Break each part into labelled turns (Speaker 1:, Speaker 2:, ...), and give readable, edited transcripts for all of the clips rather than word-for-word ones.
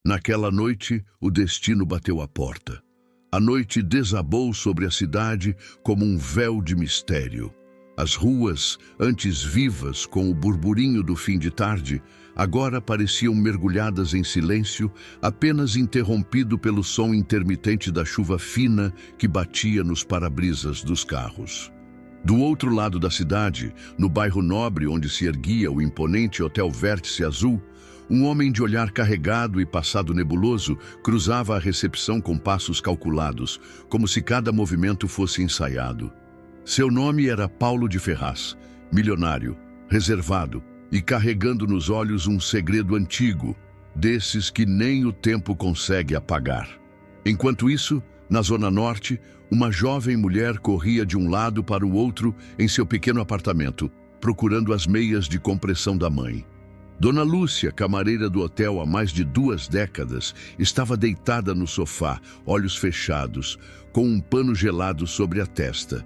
Speaker 1: Naquela noite, o destino bateu à porta. A noite desabou sobre a cidade como um véu de mistério. As ruas, antes vivas com o burburinho do fim de tarde, agora pareciam mergulhadas em silêncio, apenas interrompido pelo som intermitente da chuva fina que batia nos para-brisas dos carros. Do outro lado da cidade, no bairro nobre onde se erguia o imponente Hotel Vértice Azul, um homem de olhar carregado e passado nebuloso cruzava a recepção com passos calculados, como se cada movimento fosse ensaiado. Seu nome era Paulo de Ferraz, milionário, reservado e carregando nos olhos um segredo antigo, desses que nem o tempo consegue apagar. Enquanto isso, na Zona Norte, uma jovem mulher corria de um lado para o outro em seu pequeno apartamento, procurando as meias de compressão da mãe. Dona Lúcia, camareira do hotel há mais de 2 décadas, estava deitada no sofá, olhos fechados, com um pano gelado sobre a testa.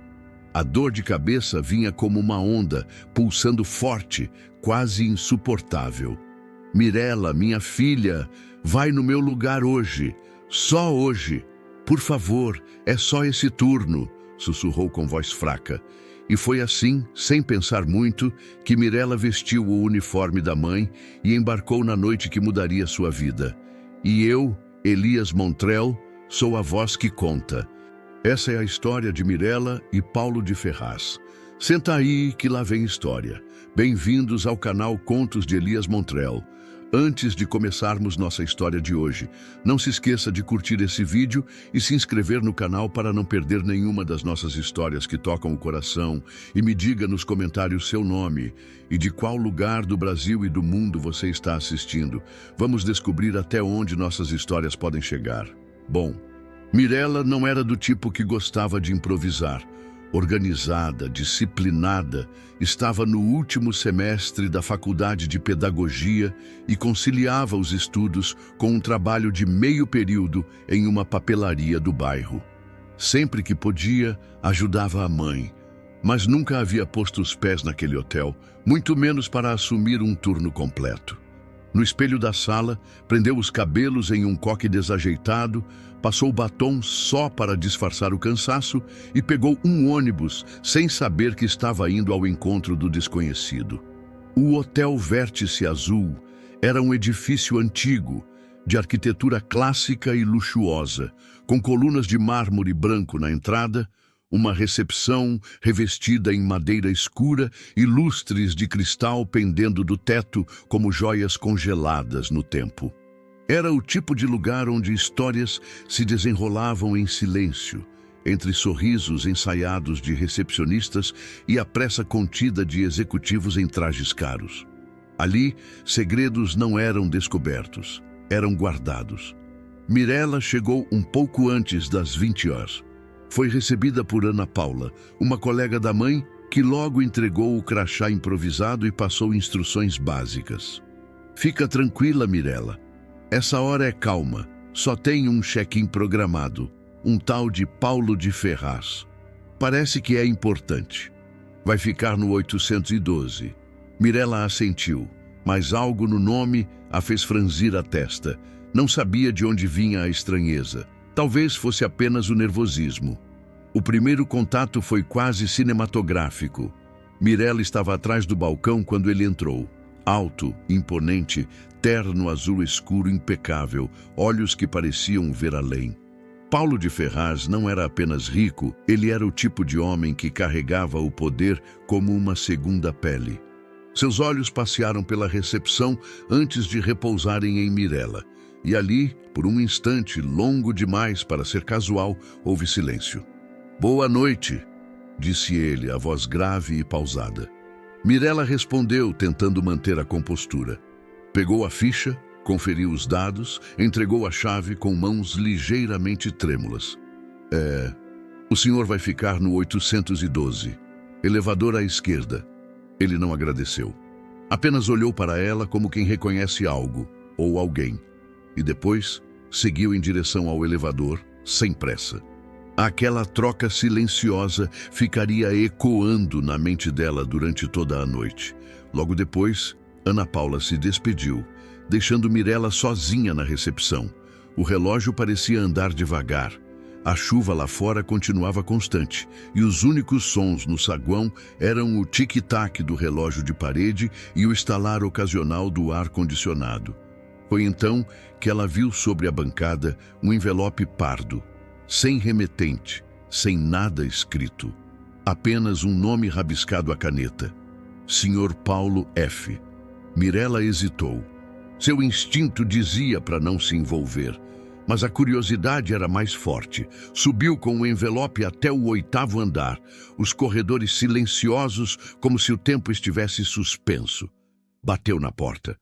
Speaker 1: A dor de cabeça vinha como uma onda, pulsando forte, quase insuportável. Mirela, minha filha, vai no meu lugar hoje, só hoje. Por favor, é só esse turno, sussurrou com voz fraca. E foi assim, sem pensar muito, que Mirela vestiu o uniforme da mãe e embarcou na noite que mudaria sua vida. E eu, Elias Montrel, sou a voz que conta. Essa é a história de Mirela e Paulo de Ferraz. Senta aí que lá vem história. Bem-vindos ao canal Contos de Elias Montrel. Antes de começarmos nossa história de hoje, não se esqueça de curtir esse vídeo e se inscrever no canal para não perder nenhuma das nossas histórias que tocam o coração, e me diga nos comentários seu nome e de qual lugar do Brasil e do mundo você está assistindo. Vamos descobrir até onde nossas histórias podem chegar. Bom, Mirela não era do tipo que gostava de improvisar. Organizada, disciplinada, estava no último semestre da faculdade de pedagogia e conciliava os estudos com um trabalho de meio período em uma papelaria do bairro. Sempre que podia, ajudava a mãe, mas nunca havia posto os pés naquele hotel, muito menos para assumir um turno completo. No espelho da sala, prendeu os cabelos em um coque desajeitado, passou o batom só para disfarçar o cansaço e pegou um ônibus sem saber que estava indo ao encontro do desconhecido. O Hotel Vértice Azul era um edifício antigo, de arquitetura clássica e luxuosa, com colunas de mármore branco na entrada, uma recepção revestida em madeira escura e lustres de cristal pendendo do teto como joias congeladas no tempo. Era o tipo de lugar onde histórias se desenrolavam em silêncio, entre sorrisos ensaiados de recepcionistas e a pressa contida de executivos em trajes caros. Ali, segredos não eram descobertos, eram guardados. Mirela chegou um pouco antes das 20 horas. Foi recebida por Ana Paula, uma colega da mãe, que logo entregou o crachá improvisado e passou instruções básicas. Fica tranquila, Mirela. Essa hora é calma. Só tem um check-in programado, um tal de Paulo de Ferraz. Parece que é importante. Vai ficar no 812. Mirela assentiu, mas algo no nome a fez franzir a testa. Não sabia de onde vinha a estranheza. Talvez fosse apenas o nervosismo. O primeiro contato foi quase cinematográfico. Mirela estava atrás do balcão quando ele entrou. Alto, imponente, terno azul escuro impecável, olhos que pareciam ver além. Paulo de Ferraz não era apenas rico, ele era o tipo de homem que carregava o poder como uma segunda pele. Seus olhos passearam pela recepção antes de repousarem em Mirela. E ali, por um instante longo demais para ser casual, houve silêncio. "Boa noite", disse ele, a voz grave e pausada. Mirela respondeu, tentando manter a compostura. Pegou a ficha, conferiu os dados, entregou a chave com mãos ligeiramente trêmulas. O senhor vai ficar no 812. Elevador à esquerda." Ele não agradeceu. Apenas olhou para ela como quem reconhece algo, ou alguém. E depois seguiu em direção ao elevador, sem pressa. Aquela troca silenciosa ficaria ecoando na mente dela durante toda a noite. Logo depois, Ana Paula se despediu, deixando Mirella sozinha na recepção. O relógio parecia andar devagar. A chuva lá fora continuava constante, e os únicos sons no saguão eram o tic-tac do relógio de parede e o estalar ocasional do ar-condicionado. Foi então que ela viu sobre a bancada um envelope pardo, sem remetente, sem nada escrito. Apenas um nome rabiscado à caneta. Sr. Paulo F. Mirella hesitou. Seu instinto dizia para não se envolver, mas a curiosidade era mais forte. Subiu com o envelope até o 8º andar, os corredores silenciosos, como se o tempo estivesse suspenso. Bateu na porta.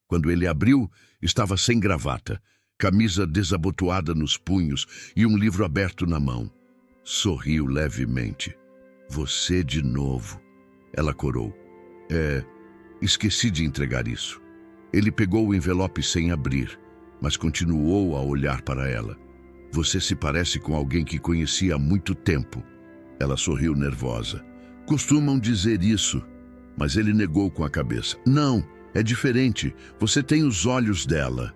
Speaker 1: Quando ele abriu, estava sem gravata, camisa desabotoada nos punhos e um livro aberto na mão. Sorriu levemente. Você de novo. Ela corou. Esqueci de entregar isso. Ele pegou o envelope sem abrir, mas continuou a olhar para ela. Você se parece com alguém que conhecia há muito tempo. Ela sorriu nervosa. Costumam dizer isso, mas ele negou com a cabeça. Não, é diferente. Você tem os olhos dela.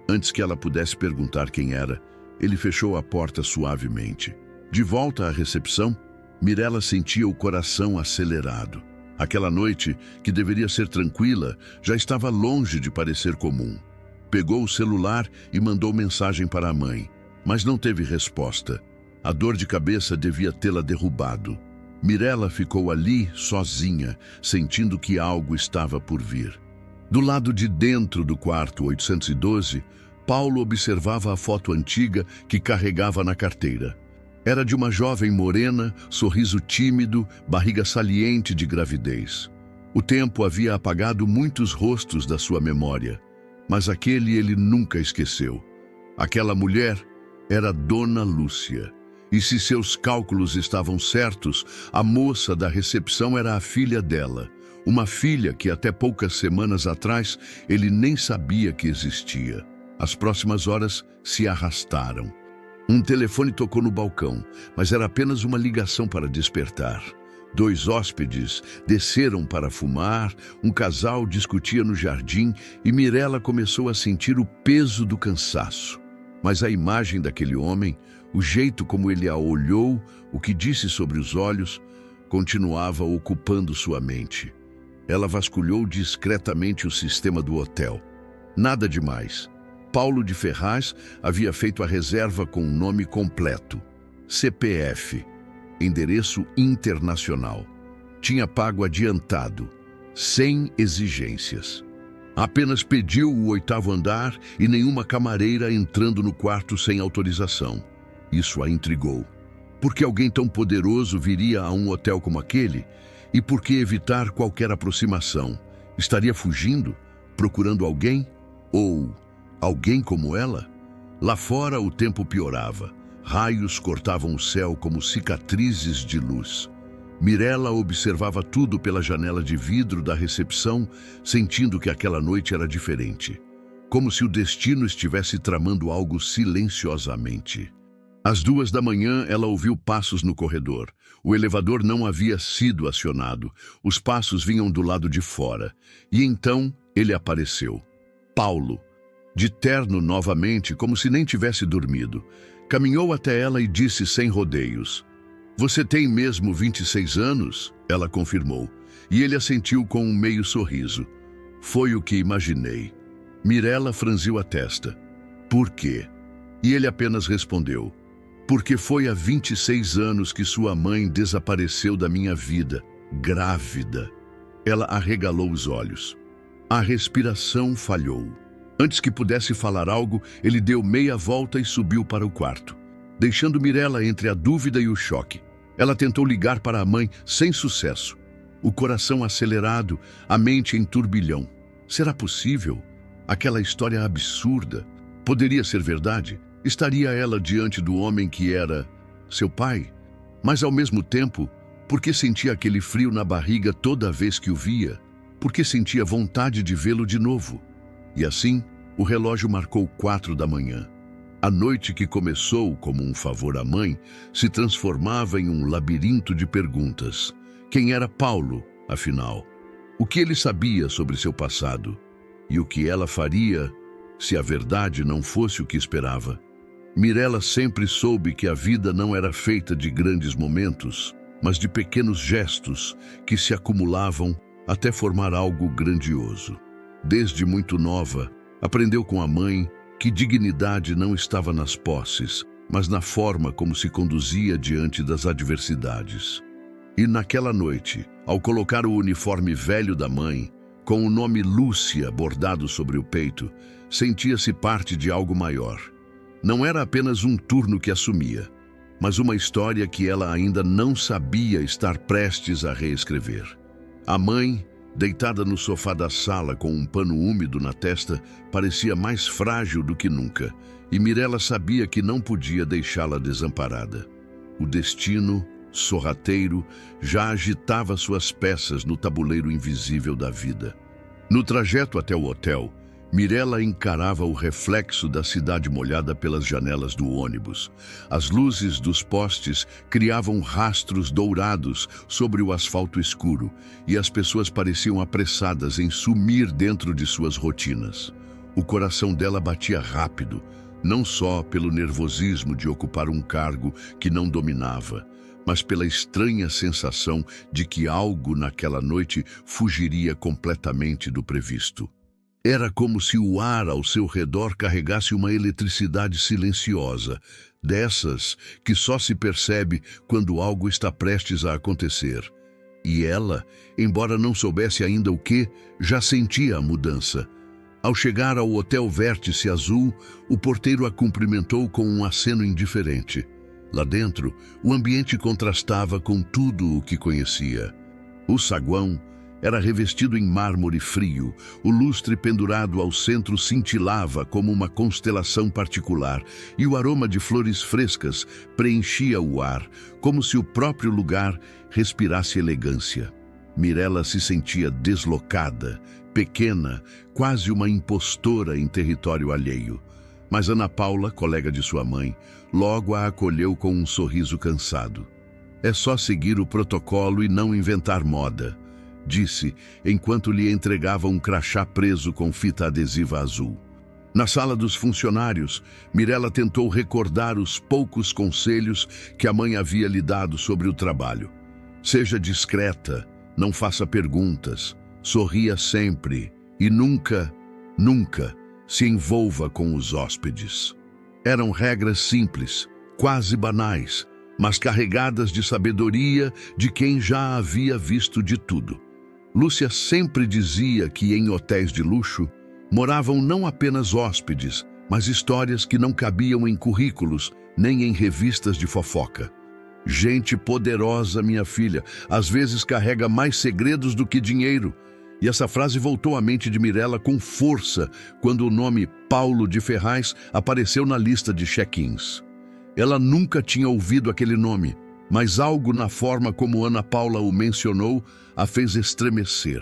Speaker 1: Antes que ela pudesse perguntar quem era, ele fechou a porta suavemente. De volta à recepção, Mirella sentia o coração acelerado. Aquela noite, que deveria ser tranquila, já estava longe de parecer comum. Pegou o celular e mandou mensagem para a mãe, mas não teve resposta. A dor de cabeça devia tê-la derrubado. Mirella ficou ali, sozinha, sentindo que algo estava por vir. Do lado de dentro do quarto 812, Paulo observava a foto antiga que carregava na carteira. Era de uma jovem morena, sorriso tímido, barriga saliente de gravidez. O tempo havia apagado muitos rostos da sua memória, mas aquele ele nunca esqueceu. Aquela mulher era Dona Lúcia. E se seus cálculos estavam certos, a moça da recepção era a filha dela. Uma filha que até poucas semanas atrás ele nem sabia que existia. As próximas horas se arrastaram. Um telefone tocou no balcão, mas era apenas uma ligação para despertar. 2 hóspedes desceram para fumar, um casal discutia no jardim e Mirella começou a sentir o peso do cansaço. Mas a imagem daquele homem, o jeito como ele a olhou, o que disse sobre os olhos, continuava ocupando sua mente. Ela vasculhou discretamente o sistema do hotel. Nada demais. Paulo de Ferraz havia feito a reserva com o nome completo. CPF, endereço internacional. Tinha pago adiantado, sem exigências. Apenas pediu o 8º andar e nenhuma camareira entrando no quarto sem autorização. Isso a intrigou. Por que alguém tão poderoso viria a um hotel como aquele? E por que evitar qualquer aproximação? Estaria fugindo? Procurando alguém? Ou alguém como ela? Lá fora o tempo piorava. Raios cortavam o céu como cicatrizes de luz. Mirella observava tudo pela janela de vidro da recepção, sentindo que aquela noite era diferente. Como se o destino estivesse tramando algo silenciosamente. Às 2 da manhã, ela ouviu passos no corredor. O elevador não havia sido acionado. Os passos vinham do lado de fora. E então ele apareceu. Paulo, de terno novamente, como se nem tivesse dormido. Caminhou até ela e disse sem rodeios. Você tem mesmo 26 anos? Ela confirmou. E ele assentiu com um meio sorriso. Foi o que imaginei. Mirella franziu a testa. Por quê? E ele apenas respondeu. Porque foi há 26 anos que sua mãe desapareceu da minha vida, grávida. Ela arregalou os olhos. A respiração falhou. Antes que pudesse falar algo, ele deu meia volta e subiu para o quarto, deixando Mirella entre a dúvida e o choque. Ela tentou ligar para a mãe sem sucesso. O coração acelerado, a mente em turbilhão. Será possível? Aquela história absurda. Poderia ser verdade? Estaria ela diante do homem que era seu pai? Mas ao mesmo tempo, por que sentia aquele frio na barriga toda vez que o via? Por que sentia vontade de vê-lo de novo? E assim, o relógio marcou 4 da manhã. A noite que começou como um favor à mãe se transformava em um labirinto de perguntas. Quem era Paulo, afinal? O que ele sabia sobre seu passado? E o que ela faria se a verdade não fosse o que esperava? Mirella sempre soube que a vida não era feita de grandes momentos, mas de pequenos gestos que se acumulavam até formar algo grandioso. Desde muito nova, aprendeu com a mãe que dignidade não estava nas posses, mas na forma como se conduzia diante das adversidades. E naquela noite, ao colocar o uniforme velho da mãe, com o nome Lúcia bordado sobre o peito, sentia-se parte de algo maior. Não era apenas um turno que assumia, mas uma história que ela ainda não sabia estar prestes a reescrever. A mãe, deitada no sofá da sala com um pano úmido na testa, parecia mais frágil do que nunca, e Mirella sabia que não podia deixá-la desamparada. O destino, sorrateiro, já agitava suas peças no tabuleiro invisível da vida. No trajeto até o hotel, Mirella encarava o reflexo da cidade molhada pelas janelas do ônibus. As luzes dos postes criavam rastros dourados sobre o asfalto escuro e as pessoas pareciam apressadas em sumir dentro de suas rotinas. O coração dela batia rápido, não só pelo nervosismo de ocupar um cargo que não dominava, mas pela estranha sensação de que algo naquela noite fugiria completamente do previsto. Era como se o ar ao seu redor carregasse uma eletricidade silenciosa, dessas que só se percebe quando algo está prestes a acontecer. E ela, embora não soubesse ainda o que, já sentia a mudança. Ao chegar ao Hotel Vértice Azul, o porteiro a cumprimentou com um aceno indiferente. Lá dentro, o ambiente contrastava com tudo o que conhecia. O saguão era revestido em mármore frio, o lustre pendurado ao centro cintilava como uma constelação particular, e o aroma de flores frescas preenchia o ar, como se o próprio lugar respirasse elegância. Mirella se sentia deslocada, pequena, quase uma impostora em território alheio. Mas Ana Paula, colega de sua mãe, logo a acolheu com um sorriso cansado. "É só seguir o protocolo e não inventar moda", disse, enquanto lhe entregava um crachá preso com fita adesiva azul. Na sala dos funcionários, Mirella tentou recordar os poucos conselhos que a mãe havia lhe dado sobre o trabalho. Seja discreta, não faça perguntas, sorria sempre e nunca, nunca se envolva com os hóspedes. Eram regras simples, quase banais, mas carregadas de sabedoria de quem já havia visto de tudo. Lúcia sempre dizia que em hotéis de luxo moravam não apenas hóspedes, mas histórias que não cabiam em currículos nem em revistas de fofoca. Gente poderosa, minha filha, às vezes carrega mais segredos do que dinheiro. E essa frase voltou à mente de Mirella com força quando o nome Paulo de Ferraz apareceu na lista de check-ins. Ela nunca tinha ouvido aquele nome, mas algo na forma como Ana Paula o mencionou a fez estremecer.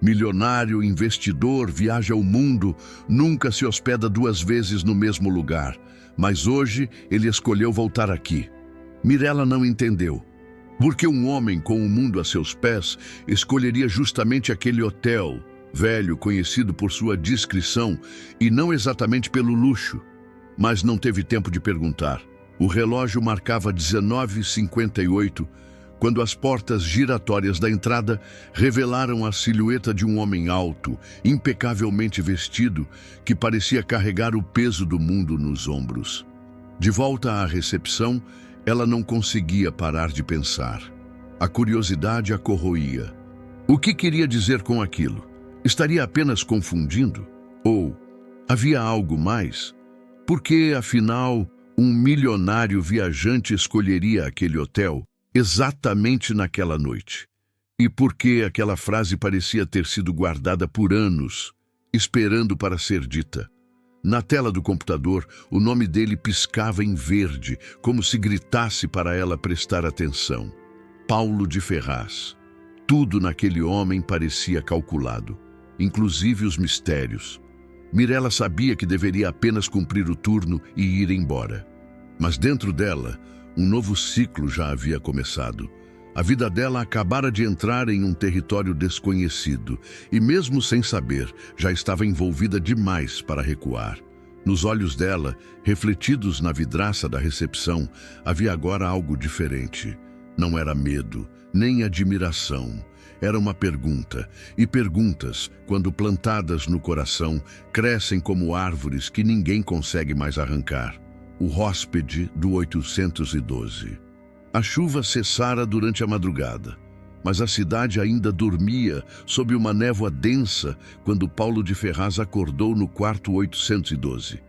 Speaker 1: Milionário, investidor, viaja ao mundo, nunca se hospeda duas vezes no mesmo lugar. Mas hoje ele escolheu voltar aqui. Mirella não entendeu. Porque um homem com o mundo a seus pés escolheria justamente aquele hotel, velho, conhecido por sua discrição e não exatamente pelo luxo. Mas não teve tempo de perguntar. O relógio marcava 19h58, quando as portas giratórias da entrada revelaram a silhueta de um homem alto, impecavelmente vestido, que parecia carregar o peso do mundo nos ombros. De volta à recepção, ela não conseguia parar de pensar. A curiosidade a corroía. O que queria dizer com aquilo? Estaria apenas confundindo? Ou havia algo mais? Por que, afinal, um milionário viajante escolheria aquele hotel exatamente naquela noite? E por que aquela frase parecia ter sido guardada por anos, esperando para ser dita? Na tela do computador, o nome dele piscava em verde, como se gritasse para ela prestar atenção. Paulo de Ferraz. Tudo naquele homem parecia calculado, inclusive os mistérios. Mirella sabia que deveria apenas cumprir o turno e ir embora. Mas dentro dela, um novo ciclo já havia começado. A vida dela acabara de entrar em um território desconhecido e, mesmo sem saber, já estava envolvida demais para recuar. Nos olhos dela, refletidos na vidraça da recepção, havia agora algo diferente. Não era medo, nem admiração. Era uma pergunta, e perguntas, quando plantadas no coração, crescem como árvores que ninguém consegue mais arrancar. O hóspede do 812. A chuva cessara durante a madrugada, mas a cidade ainda dormia sob uma névoa densa quando Paulo de Ferraz acordou no quarto 812.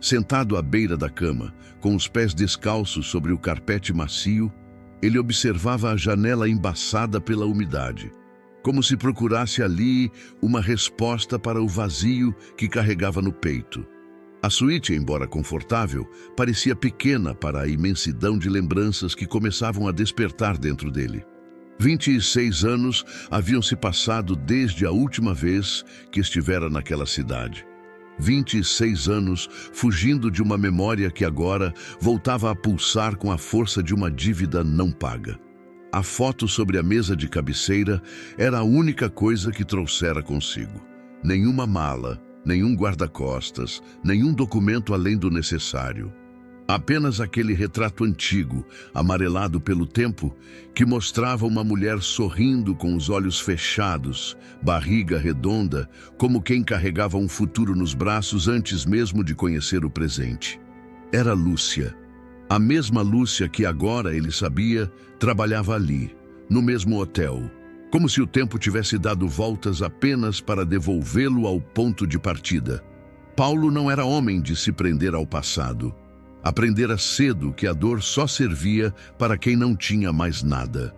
Speaker 1: Sentado à beira da cama, com os pés descalços sobre o carpete macio, ele observava a janela embaçada pela umidade, como se procurasse ali uma resposta para o vazio que carregava no peito. A suíte, embora confortável, parecia pequena para a imensidão de lembranças que começavam a despertar dentro dele. 26 anos haviam se passado desde a última vez que estivera naquela cidade. 26 anos fugindo de uma memória que agora voltava a pulsar com a força de uma dívida não paga. A foto sobre a mesa de cabeceira era a única coisa que trouxera consigo. Nenhuma mala, nenhum guarda-costas, nenhum documento além do necessário. Apenas aquele retrato antigo, amarelado pelo tempo, que mostrava uma mulher sorrindo com os olhos fechados, barriga redonda, como quem carregava um futuro nos braços antes mesmo de conhecer o presente. Era Lúcia. A mesma Lúcia que agora, ele sabia, trabalhava ali, no mesmo hotel, como se o tempo tivesse dado voltas apenas para devolvê-lo ao ponto de partida. Paulo não era homem de se prender ao passado. Aprendera cedo que a dor só servia para quem não tinha mais nada.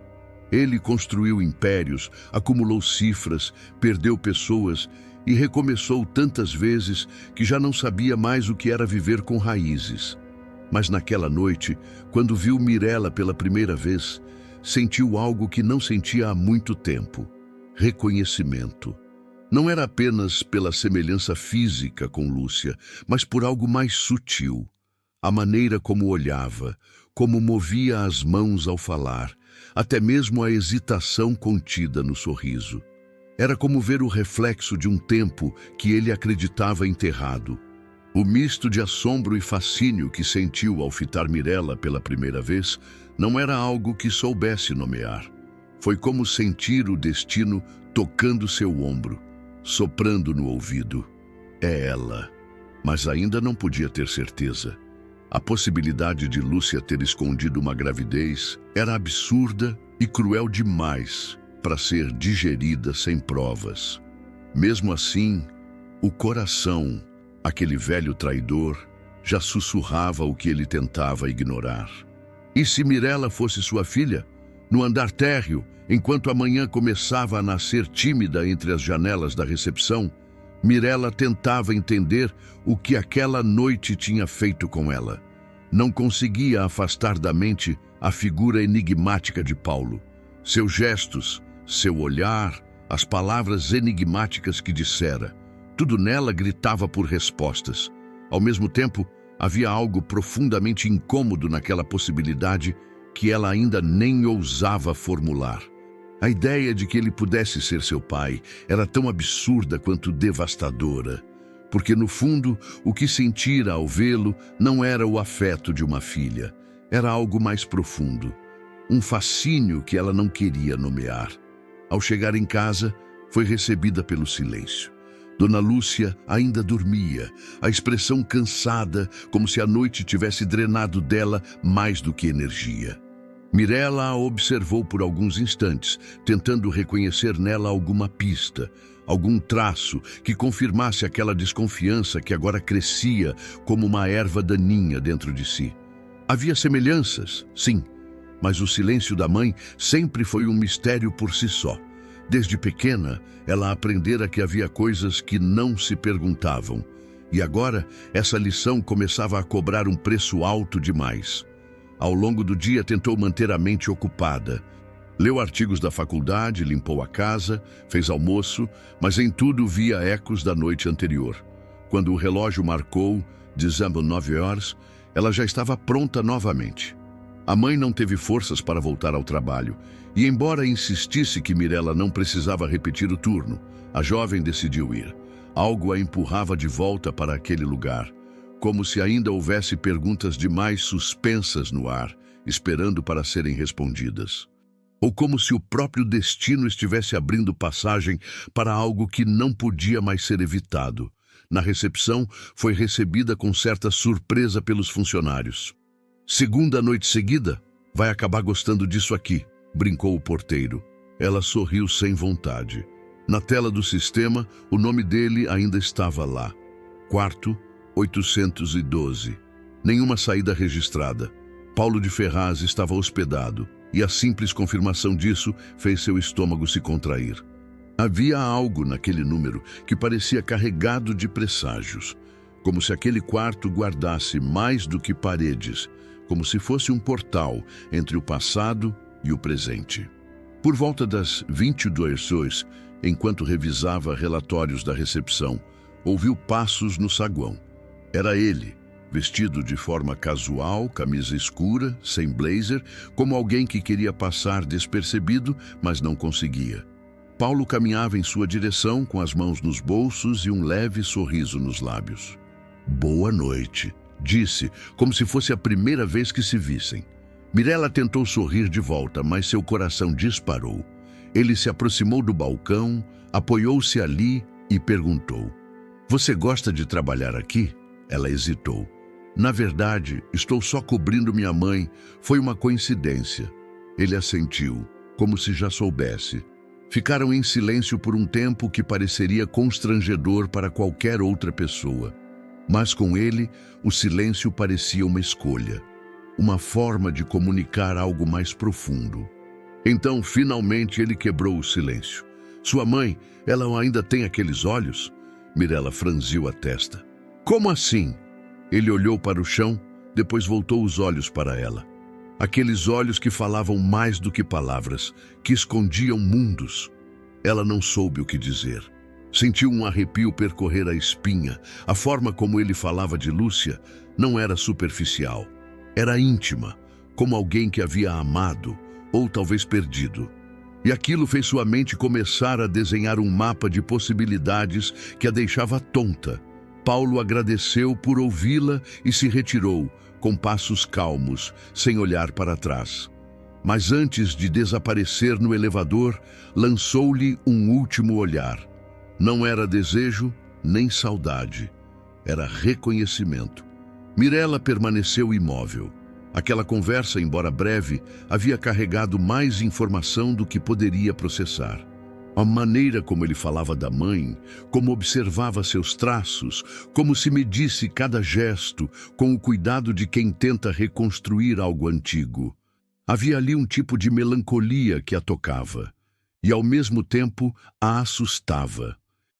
Speaker 1: Ele construiu impérios, acumulou cifras, perdeu pessoas e recomeçou tantas vezes que já não sabia mais o que era viver com raízes. Mas naquela noite, quando viu Mirela pela primeira vez, sentiu algo que não sentia há muito tempo: reconhecimento. Não era apenas pela semelhança física com Lúcia, mas por algo mais sutil. A maneira como olhava, como movia as mãos ao falar, até mesmo a hesitação contida no sorriso. Era como ver o reflexo de um tempo que ele acreditava enterrado. O misto de assombro e fascínio que sentiu ao fitar Mirela pela primeira vez não era algo que soubesse nomear. Foi como sentir o destino tocando seu ombro, soprando no ouvido. É ela. Mas ainda não podia ter certeza. A possibilidade de Lúcia ter escondido uma gravidez era absurda e cruel demais para ser digerida sem provas. Mesmo assim, o coração, aquele velho traidor, já sussurrava o que ele tentava ignorar. E se Mirela fosse sua filha, no andar térreo, enquanto a manhã começava a nascer tímida entre as janelas da recepção, Mirela tentava entender o que aquela noite tinha feito com ela. Não conseguia afastar da mente a figura enigmática de Paulo. Seus gestos, seu olhar, as palavras enigmáticas que dissera. Tudo nela gritava por respostas. Ao mesmo tempo, havia algo profundamente incômodo naquela possibilidade que ela ainda nem ousava formular. A ideia de que ele pudesse ser seu pai era tão absurda quanto devastadora, porque no fundo o que sentira ao vê-lo não era o afeto de uma filha, era algo mais profundo, um fascínio que ela não queria nomear. Ao chegar em casa, foi recebida pelo silêncio. Dona Lúcia ainda dormia, a expressão cansada, como se a noite tivesse drenado dela mais do que energia. Mirela a observou por alguns instantes, tentando reconhecer nela alguma pista, algum traço que confirmasse aquela desconfiança que agora crescia como uma erva daninha dentro de si. Havia semelhanças, sim, mas o silêncio da mãe sempre foi um mistério por si só. Desde pequena, ela aprendera que havia coisas que não se perguntavam, e agora essa lição começava a cobrar um preço alto demais. Ao longo do dia tentou manter a mente ocupada. Leu artigos da faculdade, limpou a casa, fez almoço, mas em tudo via ecos da noite anterior. Quando o relógio marcou, dizendo 9 horas, ela já estava pronta novamente. A mãe não teve forças para voltar ao trabalho, e embora insistisse que Mirella não precisava repetir o turno, a jovem decidiu ir. Algo a empurrava de volta para aquele lugar, como se ainda houvesse perguntas demais suspensas no ar, esperando para serem respondidas. Ou como se o próprio destino estivesse abrindo passagem para algo que não podia mais ser evitado. Na recepção, foi recebida com certa surpresa pelos funcionários. Segunda noite seguida, vai acabar gostando disso aqui, brincou o porteiro. Ela sorriu sem vontade. Na tela do sistema, o nome dele ainda estava lá. Quarto 812. Nenhuma saída registrada. Paulo de Ferraz estava hospedado, e a simples confirmação disso fez seu estômago se contrair. Havia algo naquele número que parecia carregado de presságios, como se aquele quarto guardasse mais do que paredes, como se fosse um portal entre o passado e o presente. Por volta das 22 horas, enquanto revisava relatórios da recepção, ouviu passos no saguão. Era ele, vestido de forma casual, camisa escura, sem blazer, como alguém que queria passar despercebido, mas não conseguia. Paulo caminhava em sua direção com as mãos nos bolsos e um leve sorriso nos lábios. "Boa noite", disse, como se fosse a primeira vez que se vissem. Mirella tentou sorrir de volta, mas seu coração disparou. Ele se aproximou do balcão, apoiou-se ali e perguntou: "Você gosta de trabalhar aqui?" Ela hesitou. "Na verdade, estou só cobrindo minha mãe. Foi uma coincidência." Ele assentiu, como se já soubesse. Ficaram em silêncio por um tempo que pareceria constrangedor para qualquer outra pessoa. Mas com ele, o silêncio parecia uma escolha, uma forma de comunicar algo mais profundo. Então, finalmente, ele quebrou o silêncio. "Sua mãe, ela ainda tem aqueles olhos?" Mirella franziu a testa. "Como assim?" Ele olhou para o chão, depois voltou os olhos para ela. Aqueles olhos que falavam mais do que palavras, que escondiam mundos. Ela não soube o que dizer. Sentiu um arrepio percorrer a espinha. A forma como ele falava de Lúcia não era superficial. Era íntima, como alguém que havia amado, ou talvez perdido. E aquilo fez sua mente começar a desenhar um mapa de possibilidades que a deixava tonta. Paulo agradeceu por ouvi-la e se retirou, com passos calmos, sem olhar para trás. Mas antes de desaparecer no elevador, lançou-lhe um último olhar. Não era desejo, nem saudade. Era reconhecimento. Mirella permaneceu imóvel. Aquela conversa, embora breve, havia carregado mais informação do que poderia processar. A maneira como ele falava da mãe, como observava seus traços, como se medisse cada gesto, com o cuidado de quem tenta reconstruir algo antigo. Havia ali um tipo de melancolia que a tocava, e ao mesmo tempo a assustava.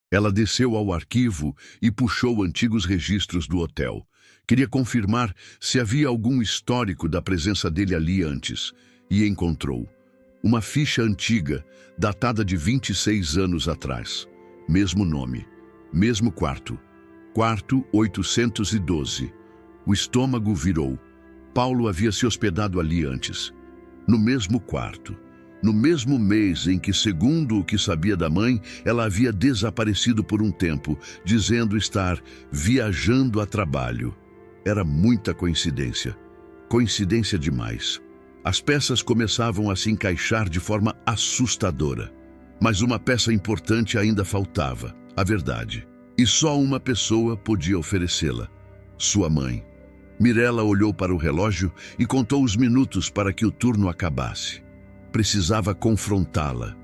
Speaker 1: Ela desceu ao arquivo e puxou antigos registros do hotel. Queria confirmar se havia algum histórico da presença dele ali antes, e encontrou. Uma ficha antiga, datada de 26 anos atrás. Mesmo nome, mesmo quarto. Quarto 812. O estômago virou. Paulo havia se hospedado ali antes. No mesmo quarto. No mesmo mês em que, segundo o que sabia da mãe, ela havia desaparecido por um tempo, dizendo estar viajando a trabalho. Era muita coincidência. Coincidência demais. As peças começavam a se encaixar de forma assustadora. Mas uma peça importante ainda faltava, a verdade. E só uma pessoa podia oferecê-la: sua mãe. Mirella olhou para o relógio e contou os minutos para que o turno acabasse. Precisava confrontá-la.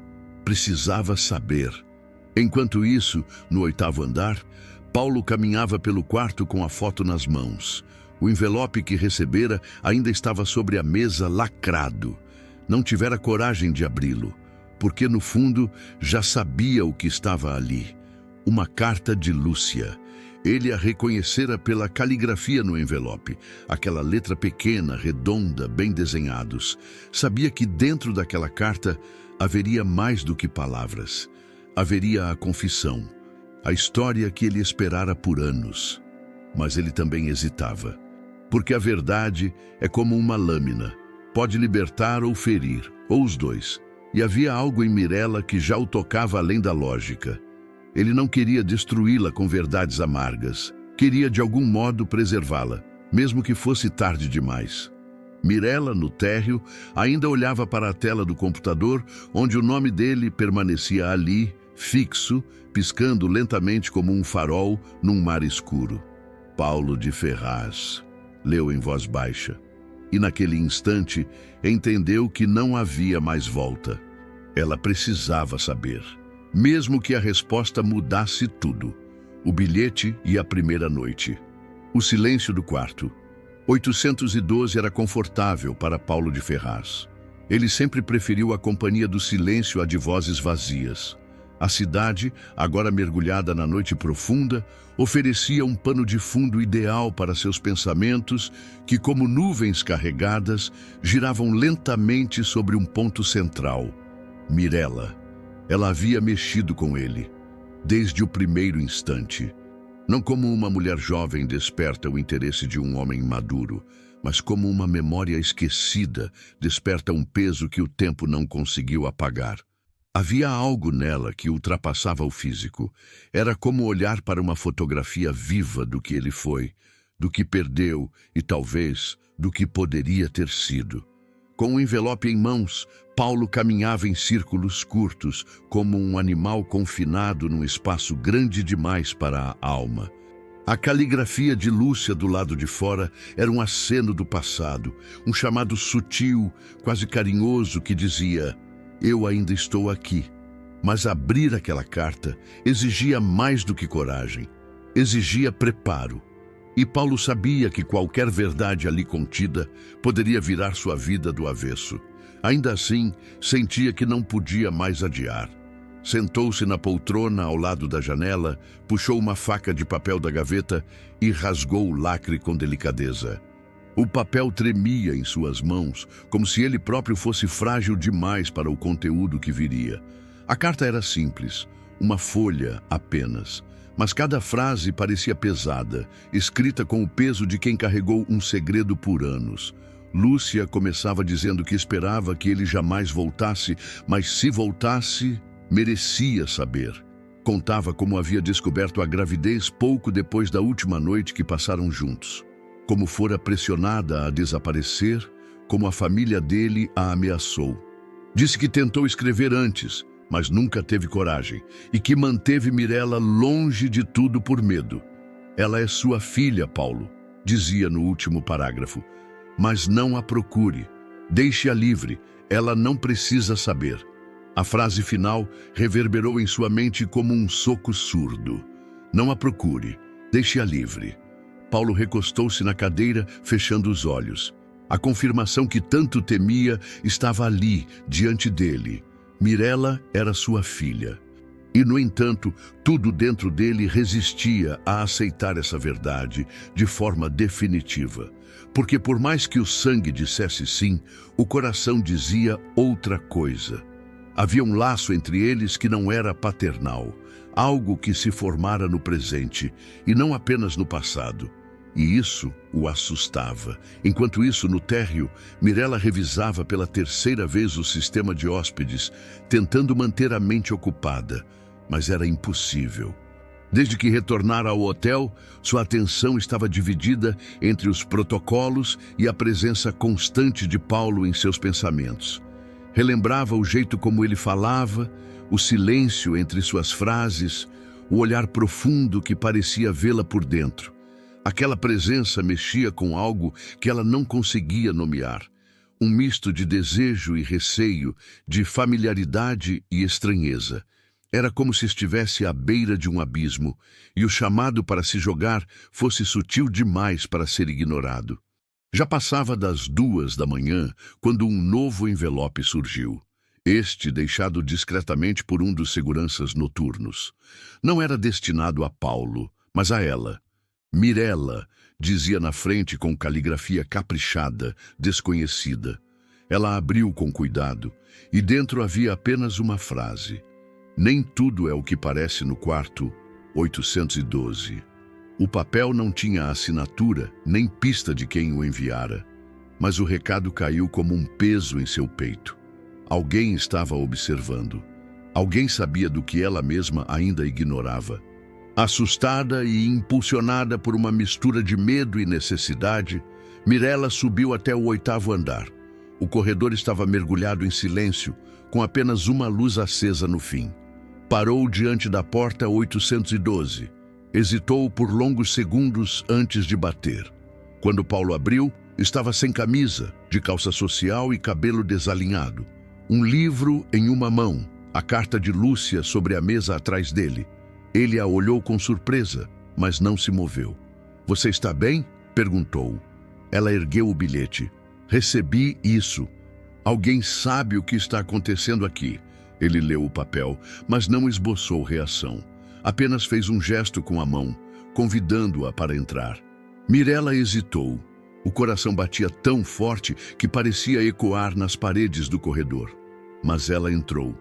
Speaker 1: Precisava saber. Enquanto isso, no 8º andar, Paulo caminhava pelo quarto com a foto nas mãos. O envelope que recebera ainda estava sobre a mesa lacrado. Não tivera coragem de abri-lo, porque no fundo já sabia o que estava ali. Uma carta de Lúcia. Ele a reconhecera pela caligrafia no envelope, aquela letra pequena, redonda, bem desenhados. Sabia que dentro daquela carta haveria mais do que palavras. Haveria a confissão, a história que ele esperara por anos. Mas ele também hesitava, porque a verdade é como uma lâmina. pode libertar ou ferir, ou os dois. E havia algo em Mirella que já o tocava além da lógica. Ele não queria destruí-la com verdades amargas. Queria de algum modo preservá-la, mesmo que fosse tarde demais. Mirella, no térreo, ainda olhava para a tela do computador, onde o nome dele permanecia ali, fixo, piscando lentamente como um farol num mar escuro. Paulo de Ferraz, leu em voz baixa. E naquele instante entendeu que não havia mais volta. Ela precisava saber, mesmo que a resposta mudasse tudo. O bilhete e a primeira noite. O silêncio do quarto. 812 era confortável para Paulo de Ferraz. Ele sempre preferiu a companhia do silêncio à de vozes vazias. A cidade, agora mergulhada na noite profunda, oferecia um pano de fundo ideal para seus pensamentos que, como nuvens carregadas, giravam lentamente sobre um ponto central. Mirella. Ela havia mexido com ele, desde o primeiro instante. Não como uma mulher jovem desperta o interesse de um homem maduro, mas como uma memória esquecida desperta um peso que o tempo não conseguiu apagar. Havia algo nela que ultrapassava o físico. Era como olhar para uma fotografia viva do que ele foi, do que perdeu e, talvez, do que poderia ter sido. Com o envelope em mãos, Paulo caminhava em círculos curtos, como um animal confinado num espaço grande demais para a alma. A caligrafia de Lúcia do lado de fora era um aceno do passado, um chamado sutil, quase carinhoso, que dizia: "Eu ainda estou aqui." Mas abrir aquela carta exigia mais do que coragem, exigia preparo. E Paulo sabia que qualquer verdade ali contida poderia virar sua vida do avesso. Ainda assim, sentia que não podia mais adiar. Sentou-se na poltrona ao lado da janela, puxou uma faca de papel da gaveta e rasgou o lacre com delicadeza. O papel tremia em suas mãos, como se ele próprio fosse frágil demais para o conteúdo que viria. A carta era simples, uma folha apenas. Mas cada frase parecia pesada, escrita com o peso de quem carregou um segredo por anos. Lúcia começava dizendo que esperava que ele jamais voltasse, mas se voltasse, merecia saber. Contava como havia descoberto a gravidez pouco depois da última noite que passaram juntos. Como fora pressionada a desaparecer, como a família dele a ameaçou. Disse que tentou escrever antes, mas nunca teve coragem, e que manteve Mirella longe de tudo por medo. "Ela é sua filha, Paulo", dizia no último parágrafo. "Mas não a procure. Deixe-a livre. Ela não precisa saber." A frase final reverberou em sua mente como um soco surdo. "Não a procure. Deixe-a livre." Paulo recostou-se na cadeira, fechando os olhos. A confirmação que tanto temia estava ali, diante dele. Mirella era sua filha. E, no entanto, tudo dentro dele resistia a aceitar essa verdade de forma definitiva. Porque, por mais que o sangue dissesse sim, o coração dizia outra coisa. Havia um laço entre eles que não era paternal, algo que se formara no presente e não apenas no passado. E isso o assustava. Enquanto isso, no térreo, Mirella revisava pela terceira vez o sistema de hóspedes, tentando manter a mente ocupada, mas era impossível. Desde que retornara ao hotel, sua atenção estava dividida entre os protocolos e a presença constante de Paulo em seus pensamentos. Relembrava o jeito como ele falava, o silêncio entre suas frases, o olhar profundo que parecia vê-la por dentro. Aquela presença mexia com algo que ela não conseguia nomear. Um misto de desejo e receio, de familiaridade e estranheza. Era como se estivesse à beira de um abismo, e o chamado para se jogar fosse sutil demais para ser ignorado. Já passava das 2 da manhã, quando um novo envelope surgiu. Este deixado discretamente por um dos seguranças noturnos. Não era destinado a Paulo, mas a ela. Mirella, dizia na frente com caligrafia caprichada, desconhecida. Ela abriu com cuidado, e dentro havia apenas uma frase. "Nem tudo é o que parece no quarto 812. O papel não tinha assinatura, nem pista de quem o enviara. mas o recado caiu como um peso em seu peito. Alguém estava observando. Alguém sabia do que ela mesma ainda ignorava. Assustada e impulsionada por uma mistura de medo e necessidade, Mirella subiu até o 8º andar. O corredor estava mergulhado em silêncio, com apenas uma luz acesa no fim. Parou diante da porta 812. Hesitou por longos segundos antes de bater. Quando Paulo abriu, estava sem camisa, de calça social e cabelo desalinhado. Um livro em uma mão, a carta de Lúcia sobre a mesa atrás dele. Ele a olhou com surpresa, mas não se moveu. "Você está bem?" perguntou. Ela ergueu o bilhete. "Recebi isso. Alguém sabe o que está acontecendo aqui." Ele leu o papel, mas não esboçou reação. Apenas fez um gesto com a mão, convidando-a para entrar. Mirella hesitou. O coração batia tão forte que parecia ecoar nas paredes do corredor. Mas ela entrou.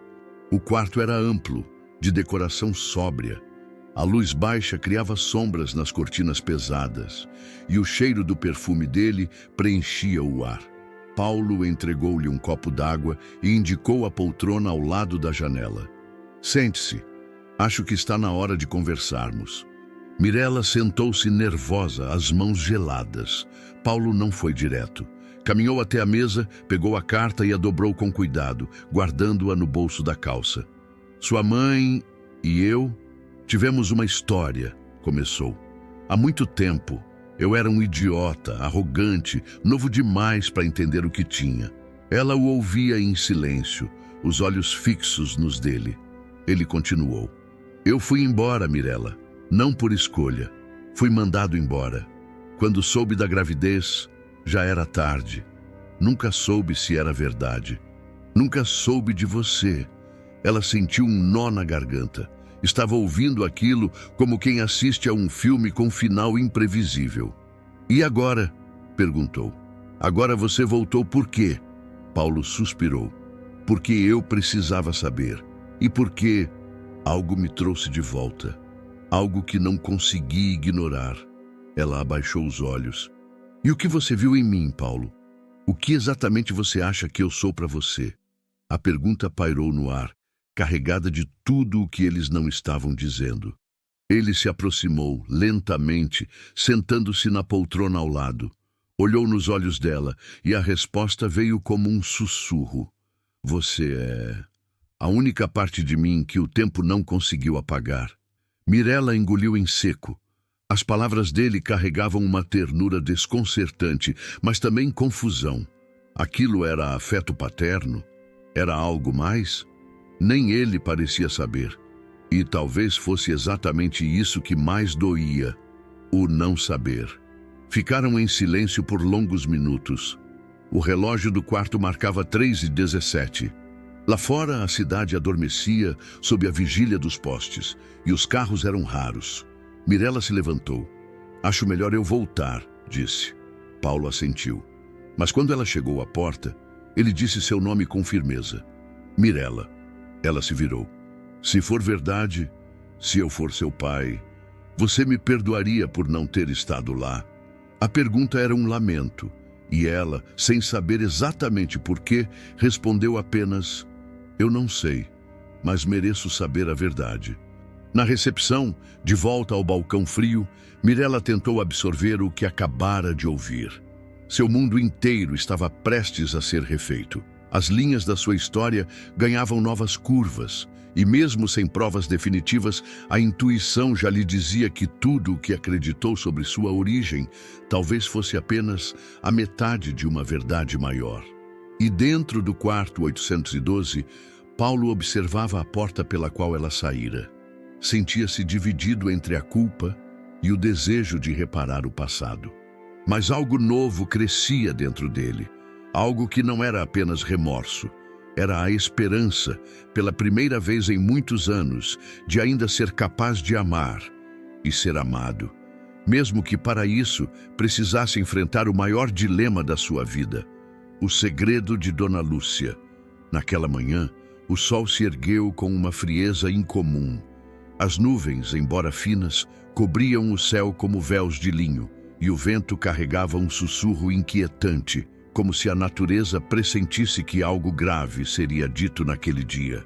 Speaker 1: O quarto era amplo, de decoração sóbria. A luz baixa criava sombras nas cortinas pesadas, e o cheiro do perfume dele preenchia o ar. Paulo entregou-lhe um copo d'água e indicou a poltrona ao lado da janela. "Sente-se. Acho que está na hora de conversarmos." Mirella sentou-se nervosa, as mãos geladas. Paulo não foi direto. Caminhou até a mesa, pegou a carta e a dobrou com cuidado, guardando-a no bolso da calça. "Sua mãe e eu tivemos uma história", começou. "Há muito tempo. Eu era um idiota, arrogante, novo demais para entender o que tinha." Ela o ouvia em silêncio, os olhos fixos nos dele. Ele continuou. "Eu fui embora, Mirella. Não por escolha. Fui mandado embora. Quando soube da gravidez, já era tarde. Nunca soube se era verdade. Nunca soube de você." Ela sentiu um nó na garganta. Estava ouvindo aquilo como quem assiste a um filme com final imprevisível. "E agora?" perguntou. "Agora você voltou por quê?" Paulo suspirou. "Porque eu precisava saber. E porque algo me trouxe de volta. Algo que não consegui ignorar." Ela abaixou os olhos. "E o que você viu em mim, Paulo? O que exatamente você acha que eu sou para você?" A pergunta pairou no ar, carregada de tudo o que eles não estavam dizendo. Ele se aproximou, lentamente, sentando-se na poltrona ao lado. Olhou nos olhos dela e a resposta veio como um sussurro. "Você é a única parte de mim que o tempo não conseguiu apagar." Mirella engoliu em seco. As palavras dele carregavam uma ternura desconcertante, mas também confusão. Aquilo era afeto paterno? Era algo mais? Nem ele parecia saber. E talvez fosse exatamente isso que mais doía, o não saber. Ficaram em silêncio por longos minutos. O relógio do quarto marcava 3h17. Lá fora, a cidade adormecia sob a vigília dos postes, e os carros eram raros. Mirella se levantou. "Acho melhor eu voltar", disse. Paulo assentiu. Mas quando ela chegou à porta, ele disse seu nome com firmeza. "Mirella." Ela se virou. "Se for verdade, se eu for seu pai, você me perdoaria por não ter estado lá?" A pergunta era um lamento, e ela, sem saber exatamente por quê, respondeu apenas: "Eu não sei, mas mereço saber a verdade." Na recepção, de volta ao balcão frio, Mirella tentou absorver o que acabara de ouvir. Seu mundo inteiro estava prestes a ser refeito. As linhas da sua história ganhavam novas curvas, e mesmo sem provas definitivas, a intuição já lhe dizia que tudo o que acreditou sobre sua origem talvez fosse apenas a metade de uma verdade maior. E dentro do quarto 812, Paulo observava a porta pela qual ela saíra. Sentia-se dividido entre a culpa e o desejo de reparar o passado. Mas algo novo crescia dentro dele, algo que não era apenas remorso, era a esperança, pela primeira vez em muitos anos, de ainda ser capaz de amar e ser amado, mesmo que para isso precisasse enfrentar o maior dilema da sua vida, o segredo de Dona Lúcia. Naquela manhã, o sol se ergueu com uma frieza incomum. As nuvens, embora finas, cobriam o céu como véus de linho, e o vento carregava um sussurro inquietante, como se a natureza pressentisse que algo grave seria dito naquele dia.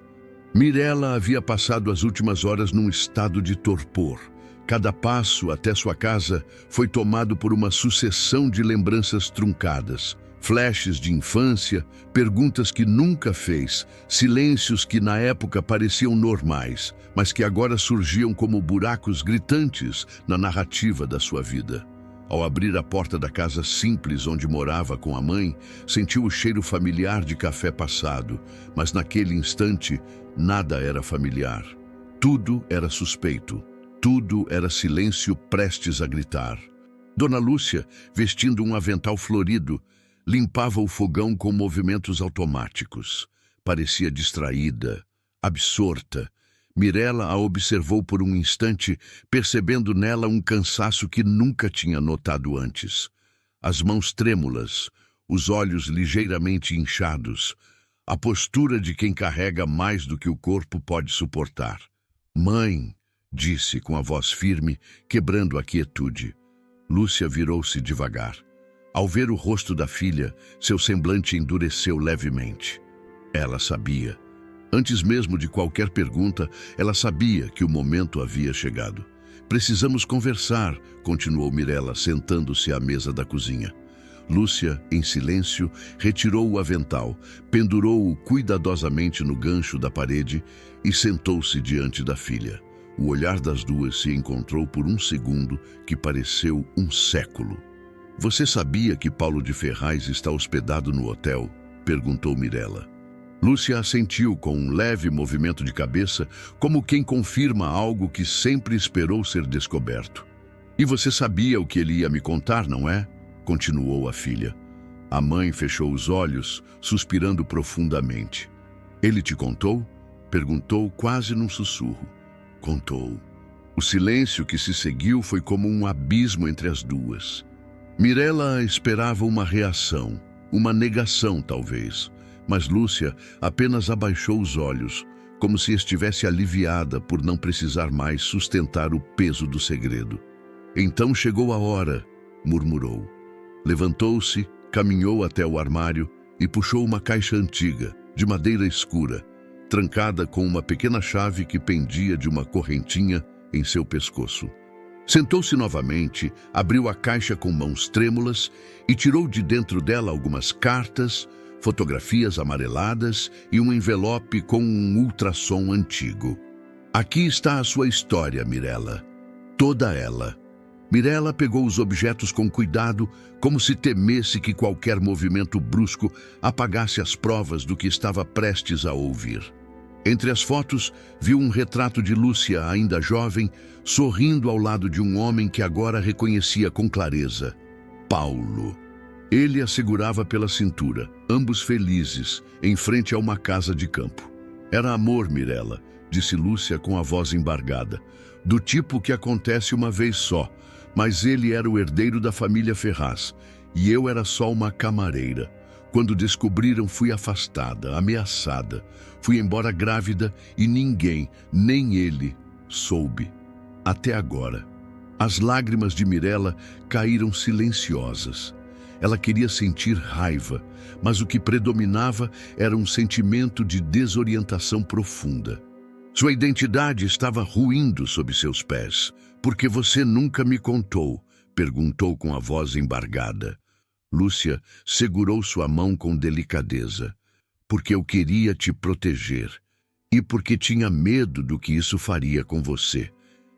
Speaker 1: Mirella havia passado as últimas horas num estado de torpor. Cada passo até sua casa foi tomado por uma sucessão de lembranças truncadas, flashes de infância, perguntas que nunca fez, silêncios que na época pareciam normais, mas que agora surgiam como buracos gritantes na narrativa da sua vida. Ao abrir a porta da casa simples onde morava com a mãe, sentiu o cheiro familiar de café passado, mas naquele instante nada era familiar. Tudo era suspeito. Tudo era silêncio prestes a gritar. Dona Lúcia, vestindo um avental florido, limpava o fogão com movimentos automáticos. Parecia distraída, absorta. Mirella a observou por um instante, percebendo nela um cansaço que nunca tinha notado antes. As mãos trêmulas, os olhos ligeiramente inchados, a postura de quem carrega mais do que o corpo pode suportar. "Mãe", disse com a voz firme, quebrando a quietude. Lúcia virou-se devagar. Ao ver o rosto da filha, seu semblante endureceu levemente. Ela sabia. Antes mesmo de qualquer pergunta, ela sabia que o momento havia chegado. "Precisamos conversar", continuou Mirella, sentando-se à mesa da cozinha. Lúcia, em silêncio, retirou o avental, pendurou-o cuidadosamente no gancho da parede e sentou-se diante da filha. O olhar das duas se encontrou por um segundo que pareceu um século. "Você sabia que Paulo de Ferraz está hospedado no hotel?", perguntou Mirella. Lúcia assentiu com um leve movimento de cabeça, como quem confirma algo que sempre esperou ser descoberto. "E você sabia o que ele ia me contar, não é?", continuou a filha. A mãe fechou os olhos, suspirando profundamente. "Ele te contou?", perguntou quase num sussurro. "Contou." O silêncio que se seguiu foi como um abismo entre as duas. Mirella esperava uma reação, uma negação talvez, mas Lúcia apenas abaixou os olhos, como se estivesse aliviada por não precisar mais sustentar o peso do segredo. "Então chegou a hora", murmurou. Levantou-se, caminhou até o armário e puxou uma caixa antiga, de madeira escura, trancada com uma pequena chave que pendia de uma correntinha em seu pescoço. Sentou-se novamente, abriu a caixa com mãos trêmulas e tirou de dentro dela algumas cartas, fotografias amareladas e um envelope com um ultrassom antigo. "Aqui está a sua história, Mirella. Toda ela." Mirella pegou os objetos com cuidado, como se temesse que qualquer movimento brusco apagasse as provas do que estava prestes a ouvir. Entre as fotos, viu um retrato de Lúcia, ainda jovem, sorrindo ao lado de um homem que agora reconhecia com clareza: Paulo. Ele a segurava pela cintura, ambos felizes, em frente a uma casa de campo. "Era amor, Mirella", disse Lúcia com a voz embargada, "do tipo que acontece uma vez só, mas ele era o herdeiro da família Ferraz, e eu era só uma camareira. Quando descobriram, fui afastada, ameaçada. Fui embora grávida e ninguém, nem ele, soube. Até agora." As lágrimas de Mirella caíram silenciosas. Ela queria sentir raiva, mas o que predominava era um sentimento de desorientação profunda. Sua identidade estava ruindo sob seus pés. "Por que você nunca me contou?", perguntou com a voz embargada. Lúcia segurou sua mão com delicadeza. "Porque eu queria te proteger. E porque tinha medo do que isso faria com você.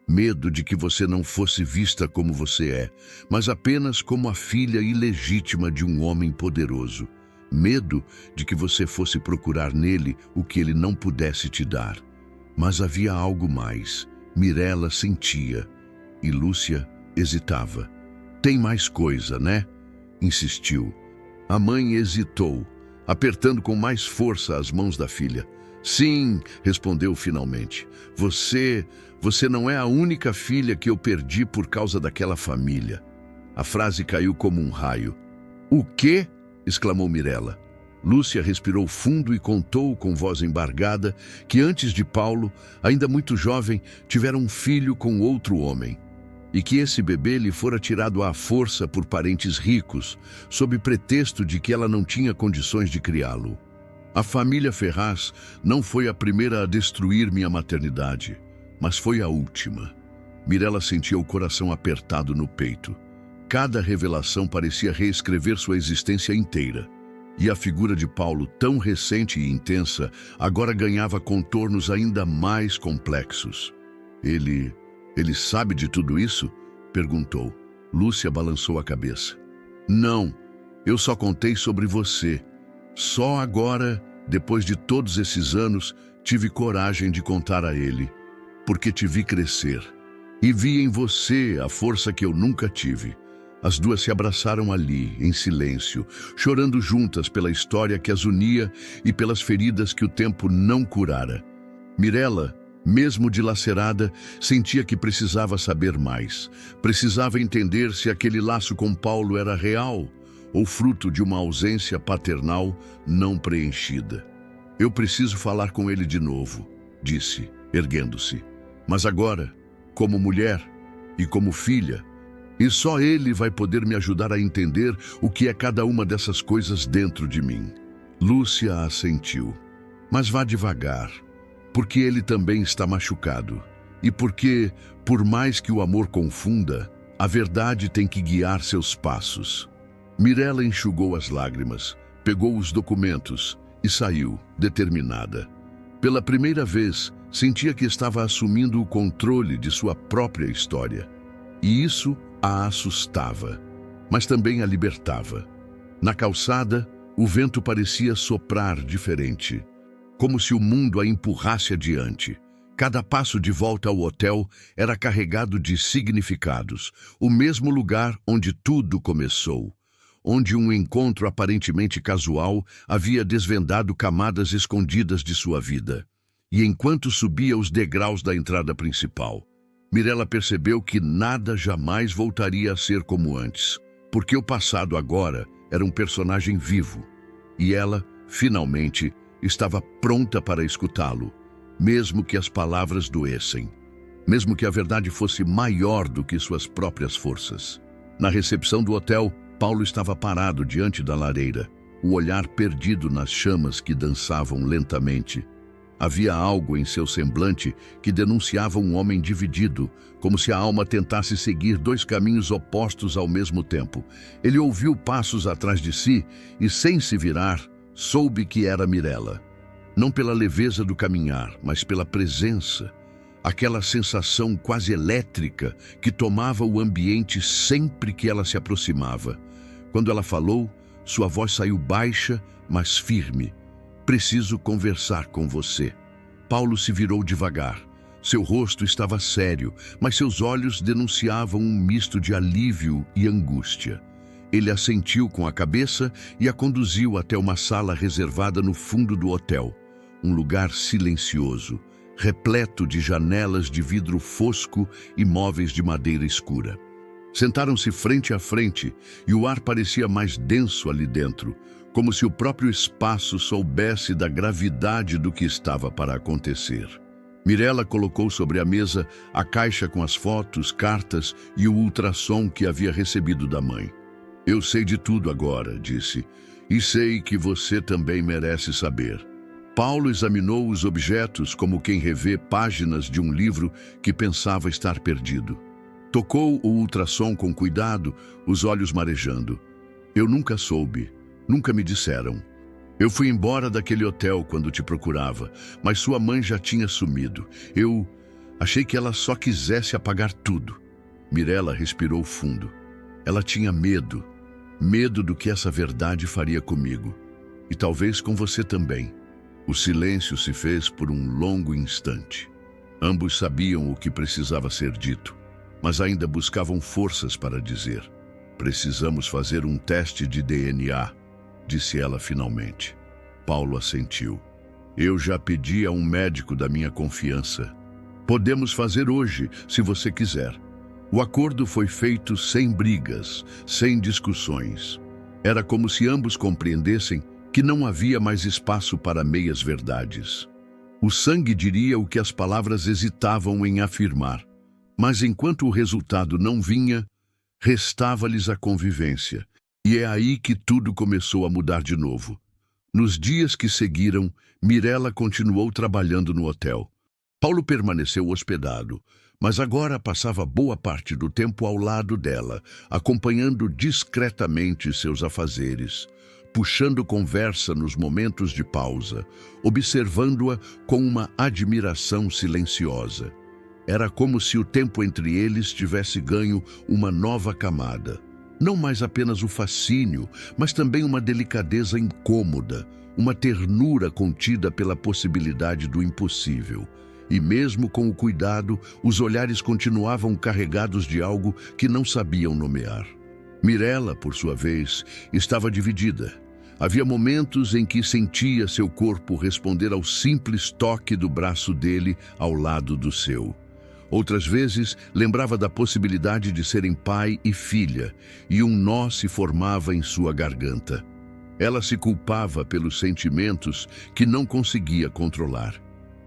Speaker 1: Medo de que você não fosse vista como você é, mas apenas como a filha ilegítima de um homem poderoso. Medo de que você fosse procurar nele o que ele não pudesse te dar. Mas havia algo mais. Mirella sentia. E Lúcia hesitava. "Tem mais coisa, né?", insistiu. A mãe hesitou, apertando com mais força as mãos da filha. "Sim", respondeu finalmente. Você não é a única filha que eu perdi por causa daquela família." A frase caiu como um raio. "O quê?", exclamou Mirella. Lúcia respirou fundo e contou com voz embargada que antes de Paulo, ainda muito jovem, tivera um filho com outro homem. e que esse bebê lhe fora tirado à força por parentes ricos, sob pretexto de que ela não tinha condições de criá-lo. A família Ferraz não foi a primeira a destruir minha maternidade, mas foi a última. Mirella sentia o coração apertado no peito. Cada revelação parecia reescrever sua existência inteira. E a figura de Paulo, tão recente e intensa, agora ganhava contornos ainda mais complexos. Ele sabe de tudo isso? Perguntou. Lúcia balançou a cabeça. Não, eu só contei sobre você. Só agora, depois de todos esses anos, tive coragem de contar a ele, porque te vi crescer. E vi em você a força que eu nunca tive. As duas se abraçaram ali, em silêncio, chorando juntas pela história que as unia e pelas feridas que o tempo não curara. Mirella, mesmo dilacerada, sentia que precisava saber mais. Precisava entender se aquele laço com Paulo era real ou fruto de uma ausência paternal não preenchida. Eu preciso falar com ele de novo, disse, erguendo-se. Mas agora, como mulher e como filha, e só ele vai poder me ajudar a entender o que é cada uma dessas coisas dentro de mim. Lúcia assentiu. Mas vá devagar, porque ele também está machucado. E porque, por mais que o amor confunda, a verdade tem que guiar seus passos. Mirella enxugou as lágrimas, pegou os documentos e saiu, determinada. Pela primeira vez, sentia que estava assumindo o controle de sua própria história. E isso a assustava, mas também a libertava. Na calçada, o vento parecia soprar diferente, como se o mundo a empurrasse adiante. Cada passo de volta ao hotel era carregado de significados, o mesmo lugar onde tudo começou, onde um encontro aparentemente casual havia desvendado camadas escondidas de sua vida. E enquanto subia os degraus da entrada principal, Mirella percebeu que nada jamais voltaria a ser como antes, porque o passado agora era um personagem vivo, e ela, finalmente, estava pronta para escutá-lo, mesmo que as palavras doessem, mesmo que a verdade fosse maior do que suas próprias forças. Na recepção do hotel, Paulo estava parado diante da lareira, o olhar perdido nas chamas que dançavam lentamente. Havia algo em seu semblante que denunciava um homem dividido, como se a alma tentasse seguir dois caminhos opostos ao mesmo tempo. Ele ouviu passos atrás de si e, sem se virar, soube que era Mirella. Não pela leveza do caminhar, mas pela presença, aquela sensação quase elétrica que tomava o ambiente sempre que ela se aproximava. Quando ela falou, sua voz saiu baixa, mas firme. Preciso conversar com você. Paulo se virou devagar. Seu rosto estava sério, mas seus olhos denunciavam um misto de alívio e angústia. Ele assentiu com a cabeça e a conduziu até uma sala reservada no fundo do hotel. Um lugar silencioso, repleto de janelas de vidro fosco e móveis de madeira escura. Sentaram-se frente a frente e o ar parecia mais denso ali dentro, como se o próprio espaço soubesse da gravidade do que estava para acontecer. Mirella colocou sobre a mesa a caixa com as fotos, cartas e o ultrassom que havia recebido da mãe. Eu sei de tudo agora, disse, e sei que você também merece saber. Paulo examinou os objetos como quem revê páginas de um livro que pensava estar perdido. Tocou o ultrassom com cuidado, os olhos marejando. Eu nunca soube. Nunca me disseram. Eu fui embora daquele hotel quando te procurava, mas sua mãe já tinha sumido. Eu achei que ela só quisesse apagar tudo. Mirella respirou fundo. Ela tinha medo. Medo do que essa verdade faria comigo. E talvez com você também. O silêncio se fez por um longo instante. Ambos sabiam o que precisava ser dito, mas ainda buscavam forças para dizer. Precisamos fazer um teste de DNA, disse ela finalmente. Paulo assentiu. Eu já pedi a um médico da minha confiança. Podemos fazer hoje, se você quiser. O acordo foi feito sem brigas, sem discussões. Era como se ambos compreendessem que não havia mais espaço para meias-verdades. O sangue diria o que as palavras hesitavam em afirmar. Mas enquanto o resultado não vinha, restava-lhes a convivência. E é aí que tudo começou a mudar de novo. Nos dias que seguiram, Mirella continuou trabalhando no hotel. Paulo permaneceu hospedado, mas agora passava boa parte do tempo ao lado dela, acompanhando discretamente seus afazeres, puxando conversa nos momentos de pausa, observando-a com uma admiração silenciosa. Era como se o tempo entre eles tivesse ganho uma nova camada. Não mais apenas o fascínio, mas também uma delicadeza incômoda, uma ternura contida pela possibilidade do impossível. E mesmo com o cuidado, os olhares continuavam carregados de algo que não sabiam nomear. Mirella, por sua vez, estava dividida. Havia momentos em que sentia seu corpo responder ao simples toque do braço dele ao lado do seu. Outras vezes, lembrava da possibilidade de serem pai e filha, e um nó se formava em sua garganta. Ela se culpava pelos sentimentos que não conseguia controlar.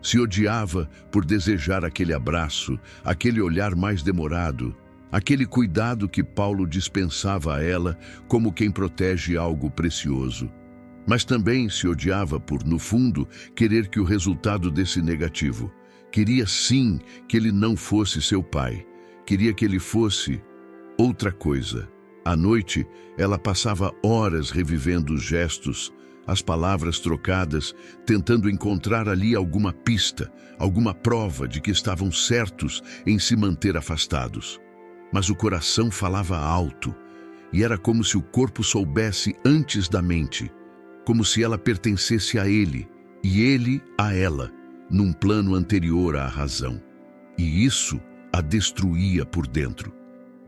Speaker 1: Se odiava por desejar aquele abraço, aquele olhar mais demorado, aquele cuidado que Paulo dispensava a ela como quem protege algo precioso. Mas também se odiava por, no fundo, querer que o resultado desse negativo. Queria sim que ele não fosse seu pai. Queria que ele fosse outra coisa. À noite, ela passava horas revivendo os gestos, as palavras trocadas, tentando encontrar ali alguma pista, alguma prova de que estavam certos em se manter afastados. Mas o coração falava alto, e era como se o corpo soubesse antes da mente, como se ela pertencesse a ele, e ele a ela, num plano anterior à razão. E isso a destruía por dentro.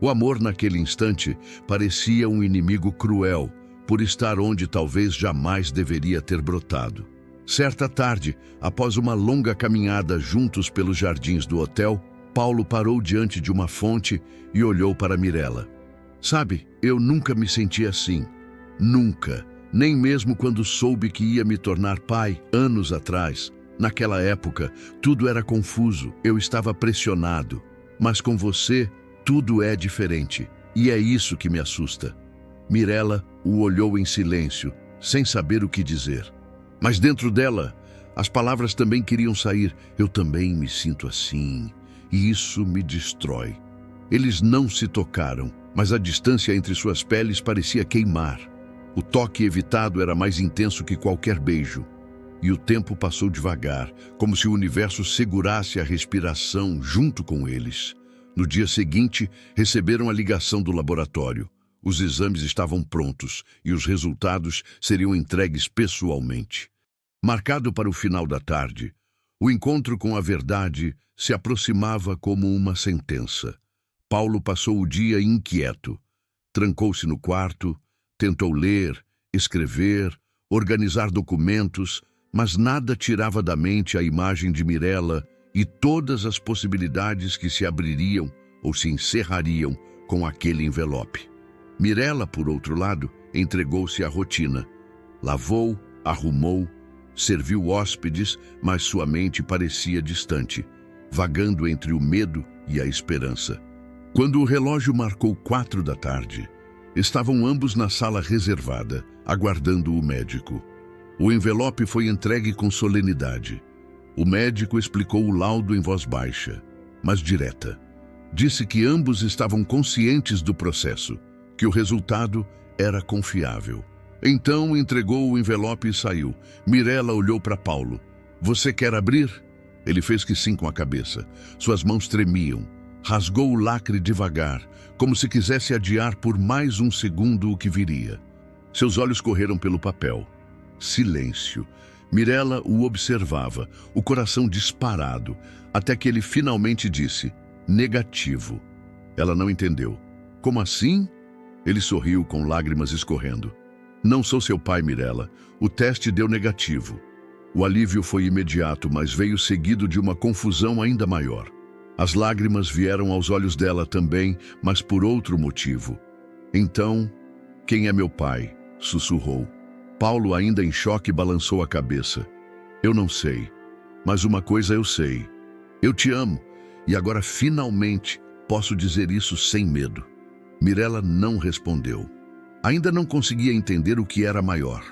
Speaker 1: O amor naquele instante parecia um inimigo cruel, por estar onde talvez jamais deveria ter brotado. Certa tarde, após uma longa caminhada juntos pelos jardins do hotel, Paulo parou diante de uma fonte e olhou para Mirella. Sabe, eu nunca me senti assim. Nunca. Nem mesmo quando soube que ia me tornar pai, anos atrás. Naquela época, tudo era confuso, eu estava pressionado. Mas com você, tudo é diferente. E é isso que me assusta. Mirella o olhou em silêncio, sem saber o que dizer. Mas dentro dela, as palavras também queriam sair. Eu também me sinto assim, e isso me destrói. Eles não se tocaram, mas a distância entre suas peles parecia queimar. O toque evitado era mais intenso que qualquer beijo. E o tempo passou devagar, como se o universo segurasse a respiração junto com eles. No dia seguinte, receberam a ligação do laboratório. Os exames estavam prontos e os resultados seriam entregues pessoalmente. Marcado para o final da tarde, o encontro com a verdade se aproximava como uma sentença. Paulo passou o dia inquieto. Trancou-se no quarto, tentou ler, escrever, organizar documentos, mas nada tirava da mente a imagem de Mirella e todas as possibilidades que se abririam ou se encerrariam com aquele envelope. Mirella, por outro lado, entregou-se à rotina. Lavou, arrumou, serviu hóspedes, mas sua mente parecia distante, vagando entre o medo e a esperança. Quando o relógio marcou 4 da tarde, estavam ambos na sala reservada, aguardando o médico. O envelope foi entregue com solenidade. O médico explicou o laudo em voz baixa, mas direta. Disse que ambos estavam conscientes do processo, que o resultado era confiável. Então entregou o envelope e saiu. Mirella olhou para Paulo. Você quer abrir? Ele fez que sim com a cabeça. Suas mãos tremiam. Rasgou o lacre devagar, como se quisesse adiar por mais um segundo o que viria. Seus olhos correram pelo papel. Silêncio. Mirella o observava, o coração disparado, até que ele finalmente disse, negativo. Ela não entendeu. Como assim? Ele sorriu com lágrimas escorrendo. Não sou seu pai, Mirella. O teste deu negativo. O alívio foi imediato, mas veio seguido de uma confusão ainda maior. As lágrimas vieram aos olhos dela também, mas por outro motivo. Então, quem é meu pai? Sussurrou. Paulo, ainda em choque, balançou a cabeça. Eu não sei, mas uma coisa eu sei. Eu te amo, E agora, finalmente, posso dizer isso sem medo. Mirela não respondeu. Ainda não conseguia entender o que era maior: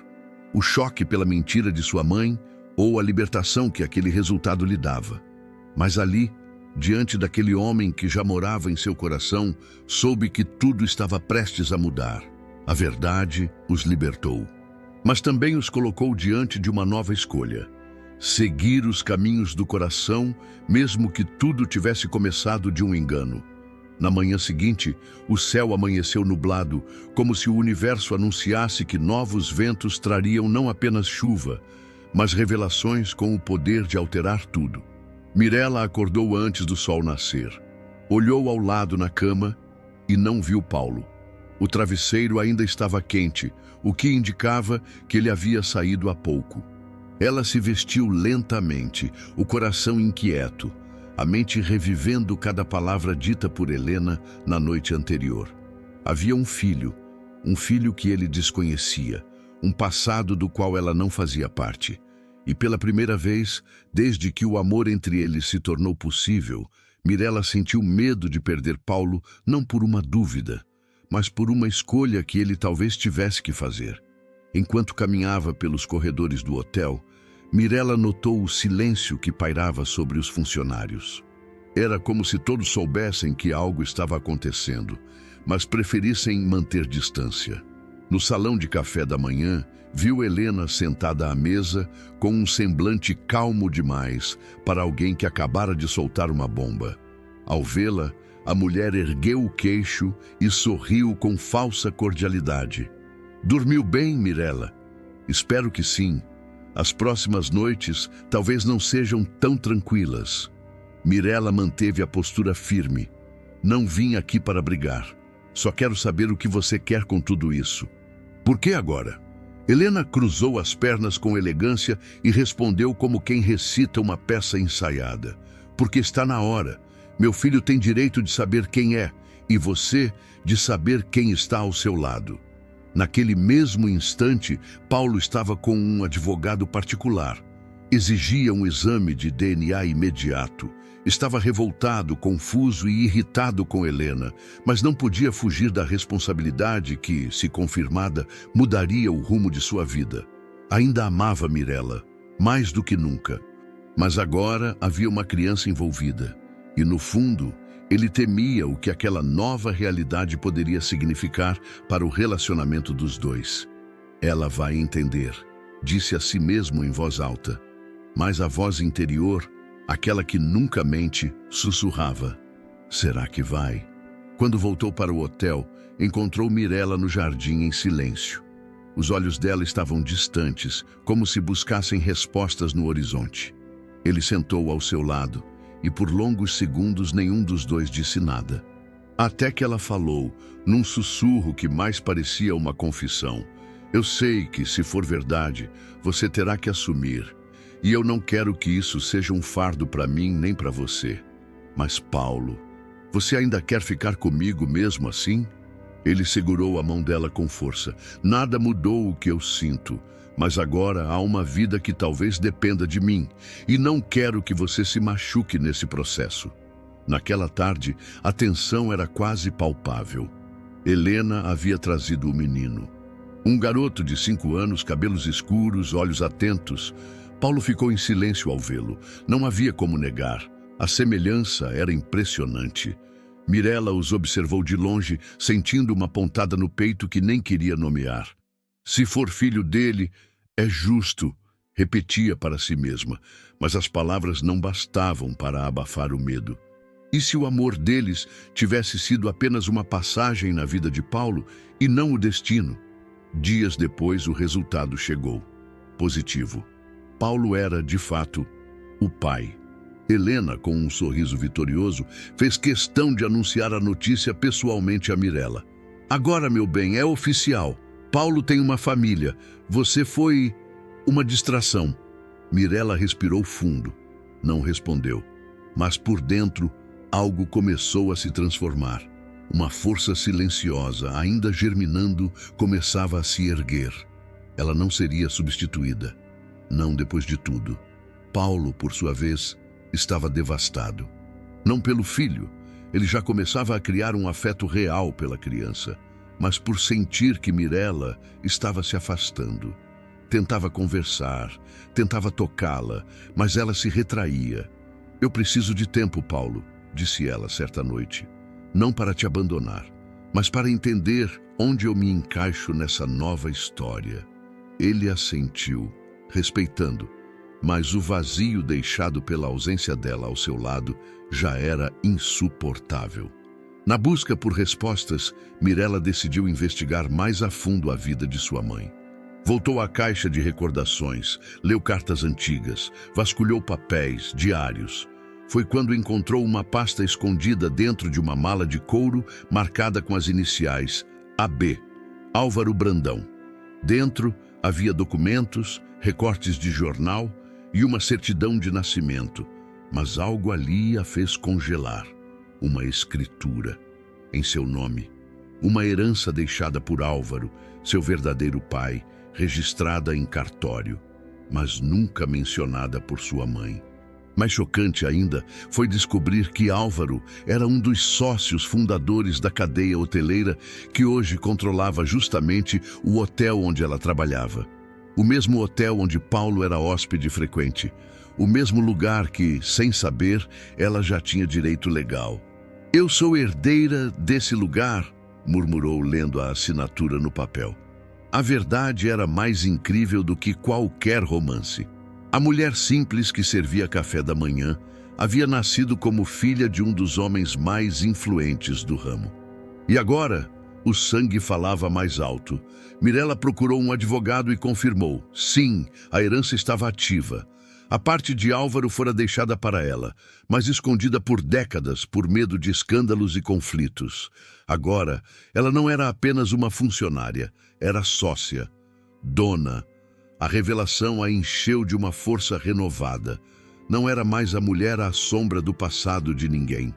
Speaker 1: o choque pela mentira de sua mãe ou a libertação que aquele resultado lhe dava. Mas ali, diante daquele homem que já morava em seu coração, soube que tudo estava prestes a mudar. A verdade os libertou. Mas também os colocou diante de uma nova escolha: seguir os caminhos do coração, mesmo que tudo tivesse começado de um engano. Na manhã seguinte, o céu amanheceu nublado, como se o universo anunciasse que novos ventos trariam não apenas chuva, mas revelações com o poder de alterar tudo. Mirela acordou antes do sol nascer. Olhou ao lado na cama e não viu Paulo. O travesseiro ainda estava quente, o que indicava que ele havia saído há pouco. Ela se vestiu lentamente, o coração inquieto, a mente revivendo cada palavra dita por Helena na noite anterior. Havia um filho que ele desconhecia, um passado do qual ela não fazia parte. E pela primeira vez, desde que o amor entre eles se tornou possível, Mirela sentiu medo de perder Paulo, não por uma dúvida, mas por uma escolha que ele talvez tivesse que fazer. Enquanto caminhava pelos corredores do hotel, Mirela notou o silêncio que pairava sobre os funcionários. Era como se todos soubessem que algo estava acontecendo, mas preferissem manter distância. No salão de café da manhã, viu Helena sentada à mesa com um semblante calmo demais para alguém que acabara de soltar uma bomba. Ao vê-la, a mulher ergueu o queixo e sorriu com falsa cordialidade. "Dormiu bem, Mirela?" "Espero que sim. As próximas noites talvez não sejam tão tranquilas." Mirela manteve a postura firme. "Não vim aqui para brigar. Só quero saber o que você quer com tudo isso." "Por que agora?" Helena cruzou as pernas com elegância e respondeu como quem recita uma peça ensaiada. "Porque está na hora. Meu filho tem direito de saber quem é, e você de saber quem está ao seu lado." Naquele mesmo instante, Paulo estava com um advogado particular. Exigia um exame de DNA imediato. Estava revoltado, confuso e irritado com Helena, mas não podia fugir da responsabilidade que, se confirmada, mudaria o rumo de sua vida. Ainda amava Mirela, mais do que nunca. Mas agora havia uma criança envolvida. E, no fundo, ele temia o que aquela nova realidade poderia significar para o relacionamento dos dois. "Ela vai entender", disse a si mesmo em voz alta. Mas a voz interior, aquela que nunca mente, sussurrava: "Será que vai?" Quando voltou para o hotel, encontrou Mirela no jardim em silêncio. Os olhos dela estavam distantes, como se buscassem respostas no horizonte. Ele sentou ao seu lado, e por longos segundos nenhum dos dois disse nada. Até que ela falou, num sussurro que mais parecia uma confissão: "Eu sei que, se for verdade, você terá que assumir. E eu não quero que isso seja um fardo para mim nem para você. Mas, Paulo, você ainda quer ficar comigo mesmo assim?" Ele segurou a mão dela com força. "Nada mudou o que eu sinto. Mas agora há uma vida que talvez dependa de mim, e não quero que você se machuque nesse processo." Naquela tarde, a tensão era quase palpável. Helena havia trazido o menino. Um garoto de 5 anos, cabelos escuros, olhos atentos. Paulo ficou em silêncio ao vê-lo. Não havia como negar. A semelhança era impressionante. Mirela os observou de longe, sentindo uma pontada no peito que nem queria nomear. "Se for filho dele, é justo", repetia para si mesma, mas as palavras não bastavam para abafar o medo. E se o amor deles tivesse sido apenas uma passagem na vida de Paulo e não o destino? Dias depois, o resultado chegou. Positivo. Paulo era, de fato, o pai. Helena, com um sorriso vitorioso, fez questão de anunciar a notícia pessoalmente a Mirela. "Agora, meu bem, é oficial. Paulo tem uma família. Você foi uma distração." Mirela respirou fundo. Não respondeu. Mas por dentro, algo começou a se transformar. Uma força silenciosa, ainda germinando, começava a se erguer. Ela não seria substituída. Não depois de tudo. Paulo, por sua vez, estava devastado. Não pelo filho, ele já começava a criar um afeto real pela criança, mas por sentir que Mirella estava se afastando. Tentava conversar, tentava tocá-la, mas ela se retraía. "Eu preciso de tempo, Paulo", disse ela certa noite. "Não para te abandonar, mas para entender onde eu me encaixo nessa nova história." Ele assentiu, respeitando, mas o vazio deixado pela ausência dela ao seu lado já era insuportável. Na busca por respostas, Mirella decidiu investigar mais a fundo a vida de sua mãe. Voltou à caixa de recordações, leu cartas antigas, vasculhou papéis, diários. Foi quando encontrou uma pasta escondida dentro de uma mala de couro marcada com as iniciais AB, Álvaro Brandão. Dentro havia documentos, recortes de jornal e uma certidão de nascimento, mas algo ali a fez congelar. Uma escritura em seu nome, uma herança deixada por Álvaro, seu verdadeiro pai, registrada em cartório, mas nunca mencionada por sua mãe. Mais chocante ainda foi descobrir que Álvaro era um dos sócios fundadores da cadeia hoteleira que hoje controlava justamente o hotel onde ela trabalhava. O mesmo hotel onde Paulo era hóspede frequente. O mesmo lugar que, sem saber, ela já tinha direito legal. "Eu sou herdeira desse lugar", murmurou lendo a assinatura no papel. A verdade era mais incrível do que qualquer romance. A mulher simples que servia café da manhã havia nascido como filha de um dos homens mais influentes do ramo. E agora, o sangue falava mais alto. Mirella procurou um advogado e confirmou. Sim, a herança estava ativa. A parte de Álvaro fora deixada para ela, mas escondida por décadas por medo de escândalos e conflitos. Agora, ela não era apenas uma funcionária, era sócia, dona. A revelação a encheu de uma força renovada. Não era mais a mulher à sombra do passado de ninguém.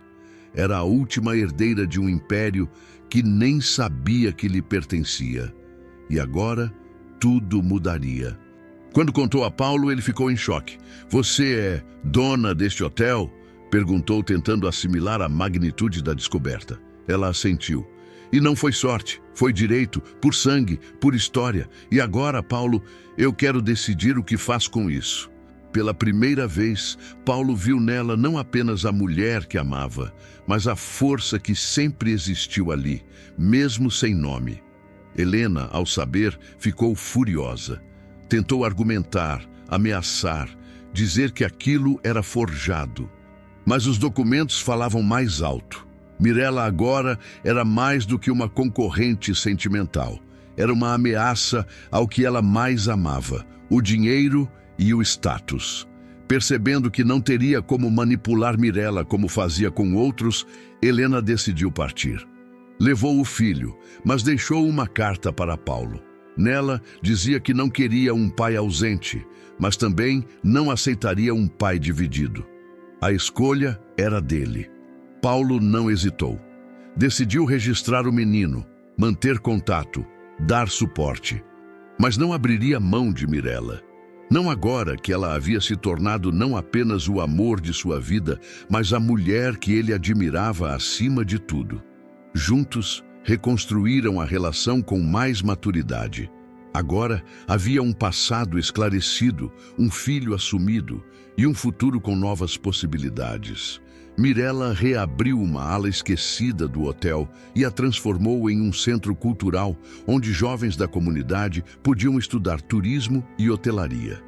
Speaker 1: Era a última herdeira de um império que nem sabia que lhe pertencia. E agora, tudo mudaria. Quando contou a Paulo, ele ficou em choque. "Você é dona deste hotel?" perguntou, tentando assimilar a magnitude da descoberta. Ela assentiu. "E não foi sorte, foi direito, por sangue, por história. E agora, Paulo, eu quero decidir o que faz com isso." Pela primeira vez, Paulo viu nela não apenas a mulher que amava, mas a força que sempre existiu ali, mesmo sem nome. Helena, ao saber, ficou furiosa. Tentou argumentar, ameaçar, dizer que aquilo era forjado. Mas os documentos falavam mais alto. Mirella agora era mais do que uma concorrente sentimental. Era uma ameaça ao que ela mais amava, o dinheiro e o status. Percebendo que não teria como manipular Mirella como fazia com outros, Helena decidiu partir. Levou o filho, mas deixou uma carta para Paulo. Nela, dizia que não queria um pai ausente, mas também não aceitaria um pai dividido. A escolha era dele. Paulo não hesitou. Decidiu registrar o menino, manter contato, dar suporte. Mas não abriria mão de Mirella. Não agora que ela havia se tornado não apenas o amor de sua vida, mas a mulher que ele admirava acima de tudo. Juntos, reconstruíram a relação com mais maturidade. Agora havia um passado esclarecido, um filho assumido e um futuro com novas possibilidades. Mirella reabriu uma ala esquecida do hotel e a transformou em um centro cultural onde jovens da comunidade podiam estudar turismo e hotelaria.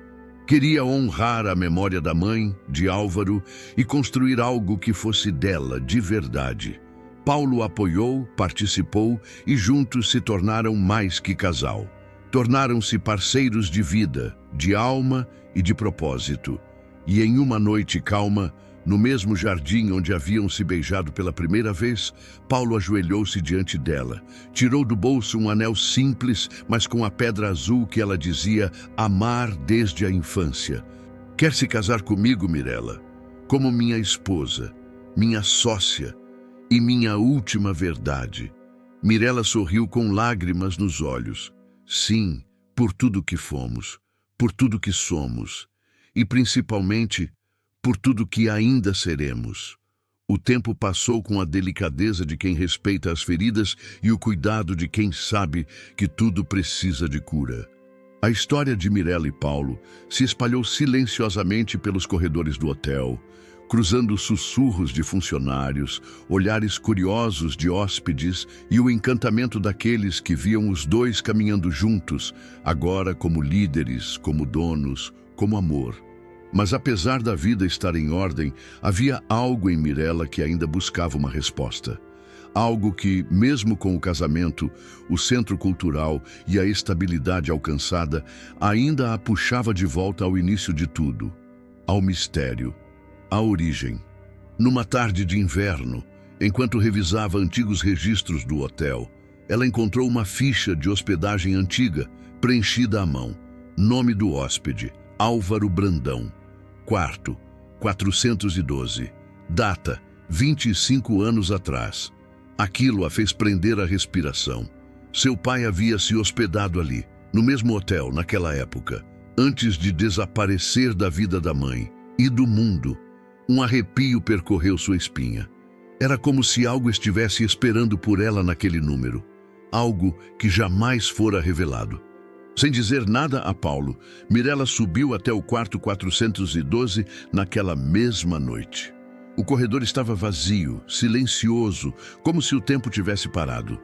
Speaker 1: Queria honrar a memória da mãe, de Álvaro, e construir algo que fosse dela de verdade. Paulo apoiou, participou e juntos se tornaram mais que casal. Tornaram-se parceiros de vida, de alma e de propósito. E em uma noite calma, no mesmo jardim onde haviam se beijado pela primeira vez, Paulo ajoelhou-se diante dela, tirou do bolso um anel simples, mas com a pedra azul que ela dizia amar desde a infância. "Quer se casar comigo, Mirella? Como minha esposa, minha sócia e minha última verdade." Mirella sorriu com lágrimas nos olhos. "Sim, por tudo que fomos, por tudo que somos, e principalmente por tudo que ainda seremos. O tempo passou com a delicadeza de quem respeita as feridas e o cuidado de quem sabe que tudo precisa de cura. A história de Mirella e Paulo se espalhou silenciosamente pelos corredores do hotel, cruzando sussurros de funcionários, olhares curiosos de hóspedes e o encantamento daqueles que viam os dois caminhando juntos, agora como líderes, como donos, como amor. Mas apesar da vida estar em ordem, havia algo em Mirella que ainda buscava uma resposta. Algo que, mesmo com o casamento, o centro cultural e a estabilidade alcançada, ainda a puxava de volta ao início de tudo, ao mistério, à origem. Numa tarde de inverno, enquanto revisava antigos registros do hotel, ela encontrou uma ficha de hospedagem antiga, preenchida à mão. Nome do hóspede: Álvaro Brandão. Quarto: 412. Data: 25 anos atrás. Aquilo a fez prender a respiração. Seu pai havia se hospedado ali, no mesmo hotel, naquela época, antes de desaparecer da vida da mãe e do mundo. Um arrepio percorreu sua espinha. Era como se algo estivesse esperando por ela naquele número. Algo que jamais fora revelado. Sem dizer nada a Paulo, Mirella subiu até o quarto 412 naquela mesma noite. O corredor estava vazio, silencioso, como se o tempo tivesse parado.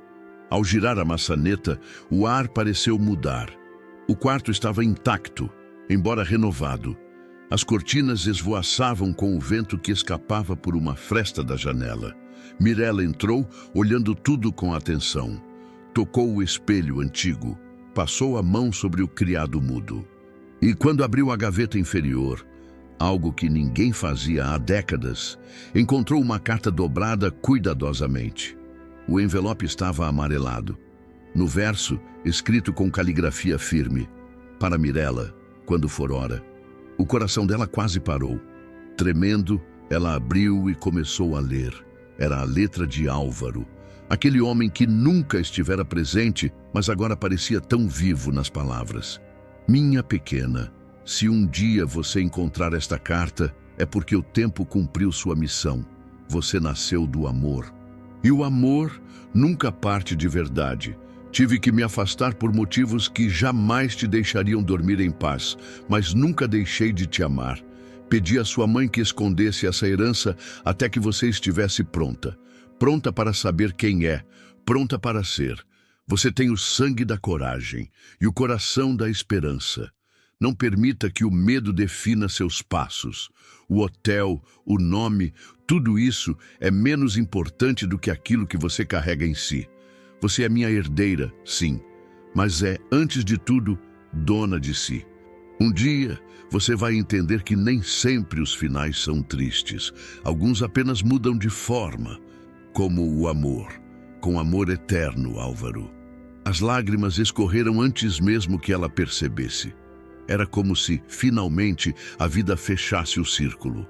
Speaker 1: Ao girar a maçaneta, o ar pareceu mudar. O quarto estava intacto, embora renovado. As cortinas esvoaçavam com o vento que escapava por uma fresta da janela. Mirella entrou, olhando tudo com atenção. Tocou o espelho antigo. Passou a mão sobre o criado mudo. E quando abriu a gaveta inferior, algo que ninguém fazia há décadas, encontrou uma carta dobrada cuidadosamente. O envelope estava amarelado. No verso, escrito com caligrafia firme: para Mirella, quando for hora. O coração dela quase parou. Tremendo, ela abriu e começou a ler. Era a letra de Álvaro. Aquele homem que nunca estivera presente, mas agora parecia tão vivo nas palavras. Minha pequena, se um dia você encontrar esta carta, é porque o tempo cumpriu sua missão. Você nasceu do amor. E o amor nunca parte de verdade. Tive que me afastar por motivos que jamais te deixariam dormir em paz, mas nunca deixei de te amar. Pedi à sua mãe que escondesse essa herança até que você estivesse pronta. Pronta para saber quem é, pronta para ser. Você tem o sangue da coragem e o coração da esperança. Não permita que o medo defina seus passos. O hotel, o nome, tudo isso é menos importante do que aquilo que você carrega em si. Você é minha herdeira, sim, mas é, antes de tudo, dona de si. Um dia, você vai entender que nem sempre os finais são tristes. Alguns apenas mudam de forma. Como o amor, com amor eterno, Álvaro. As lágrimas escorreram antes mesmo que ela percebesse. Era como se, finalmente, a vida fechasse o círculo.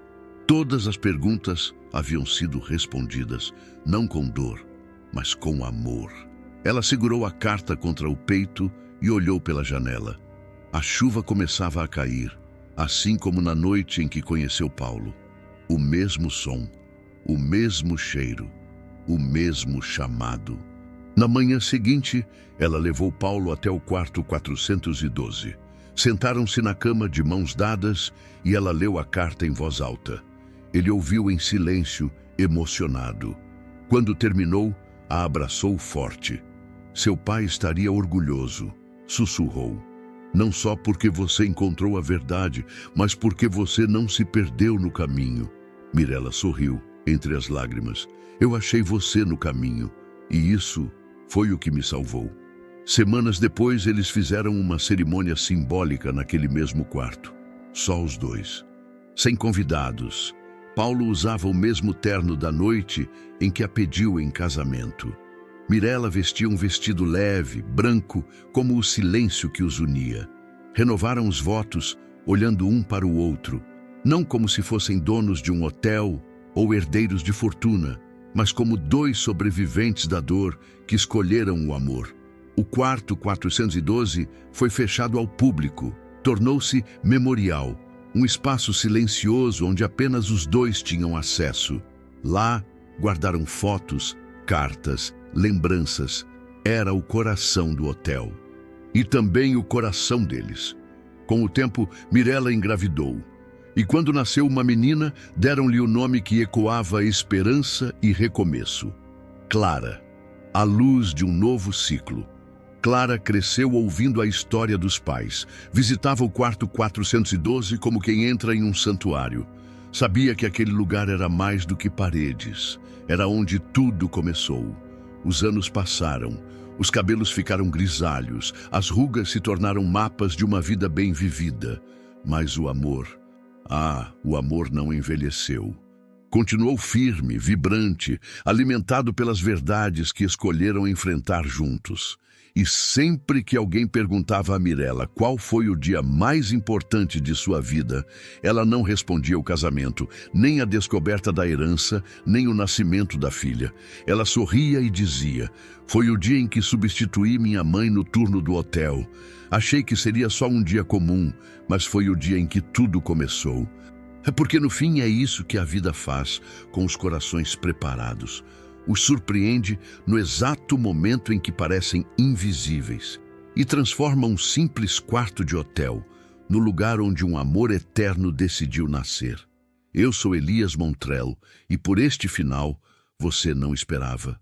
Speaker 1: Todas as perguntas haviam sido respondidas, não com dor, mas com amor. Ela segurou a carta contra o peito e olhou pela janela. A chuva começava a cair, assim como na noite em que conheceu Paulo. O mesmo som, o mesmo cheiro. O mesmo chamado. Na manhã seguinte, ela levou Paulo até o quarto 412. Sentaram-se na cama de mãos dadas e ela leu a carta em voz alta. Ele ouviu em silêncio, emocionado. Quando terminou, a abraçou forte. Seu pai estaria orgulhoso, sussurrou. Não só porque você encontrou a verdade, mas porque você não se perdeu no caminho. Mirella sorriu, entre as lágrimas. Eu achei você no caminho, e isso foi o que me salvou. Semanas depois, eles fizeram uma cerimônia simbólica naquele mesmo quarto. Só os dois. Sem convidados. Paulo usava o mesmo terno da noite em que a pediu em casamento. Mirella vestia um vestido leve, branco, como o silêncio que os unia. Renovaram os votos, olhando um para o outro, não como se fossem donos de um hotel ou herdeiros de fortuna, mas como dois sobreviventes da dor que escolheram o amor. O quarto 412 foi fechado ao público, tornou-se memorial, um espaço silencioso onde apenas os dois tinham acesso. Lá guardaram fotos, cartas, lembranças. Era o coração do hotel. E também o coração deles. Com o tempo, Mirella engravidou. E quando nasceu uma menina, deram-lhe o nome que ecoava esperança e recomeço. Clara, a luz de um novo ciclo. Clara cresceu ouvindo a história dos pais. Visitava o quarto 412 como quem entra em um santuário. Sabia que aquele lugar era mais do que paredes. Era onde tudo começou. Os anos passaram. Os cabelos ficaram grisalhos. As rugas se tornaram mapas de uma vida bem vivida. Mas o amor... o amor não envelheceu. Continuou firme, vibrante, alimentado pelas verdades que escolheram enfrentar juntos. E sempre que alguém perguntava a Mirella qual foi o dia mais importante de sua vida, ela não respondia o casamento, nem a descoberta da herança, nem o nascimento da filha. Ela sorria e dizia: "Foi o dia em que substituí minha mãe no turno do hotel. Achei que seria só um dia comum, mas foi o dia em que tudo começou." Porque no fim é isso que a vida faz com os corações preparados. Os surpreende no exato momento em que parecem invisíveis e transforma um simples quarto de hotel no lugar onde um amor eterno decidiu nascer. Eu sou Elias Montrell e por este final você não esperava.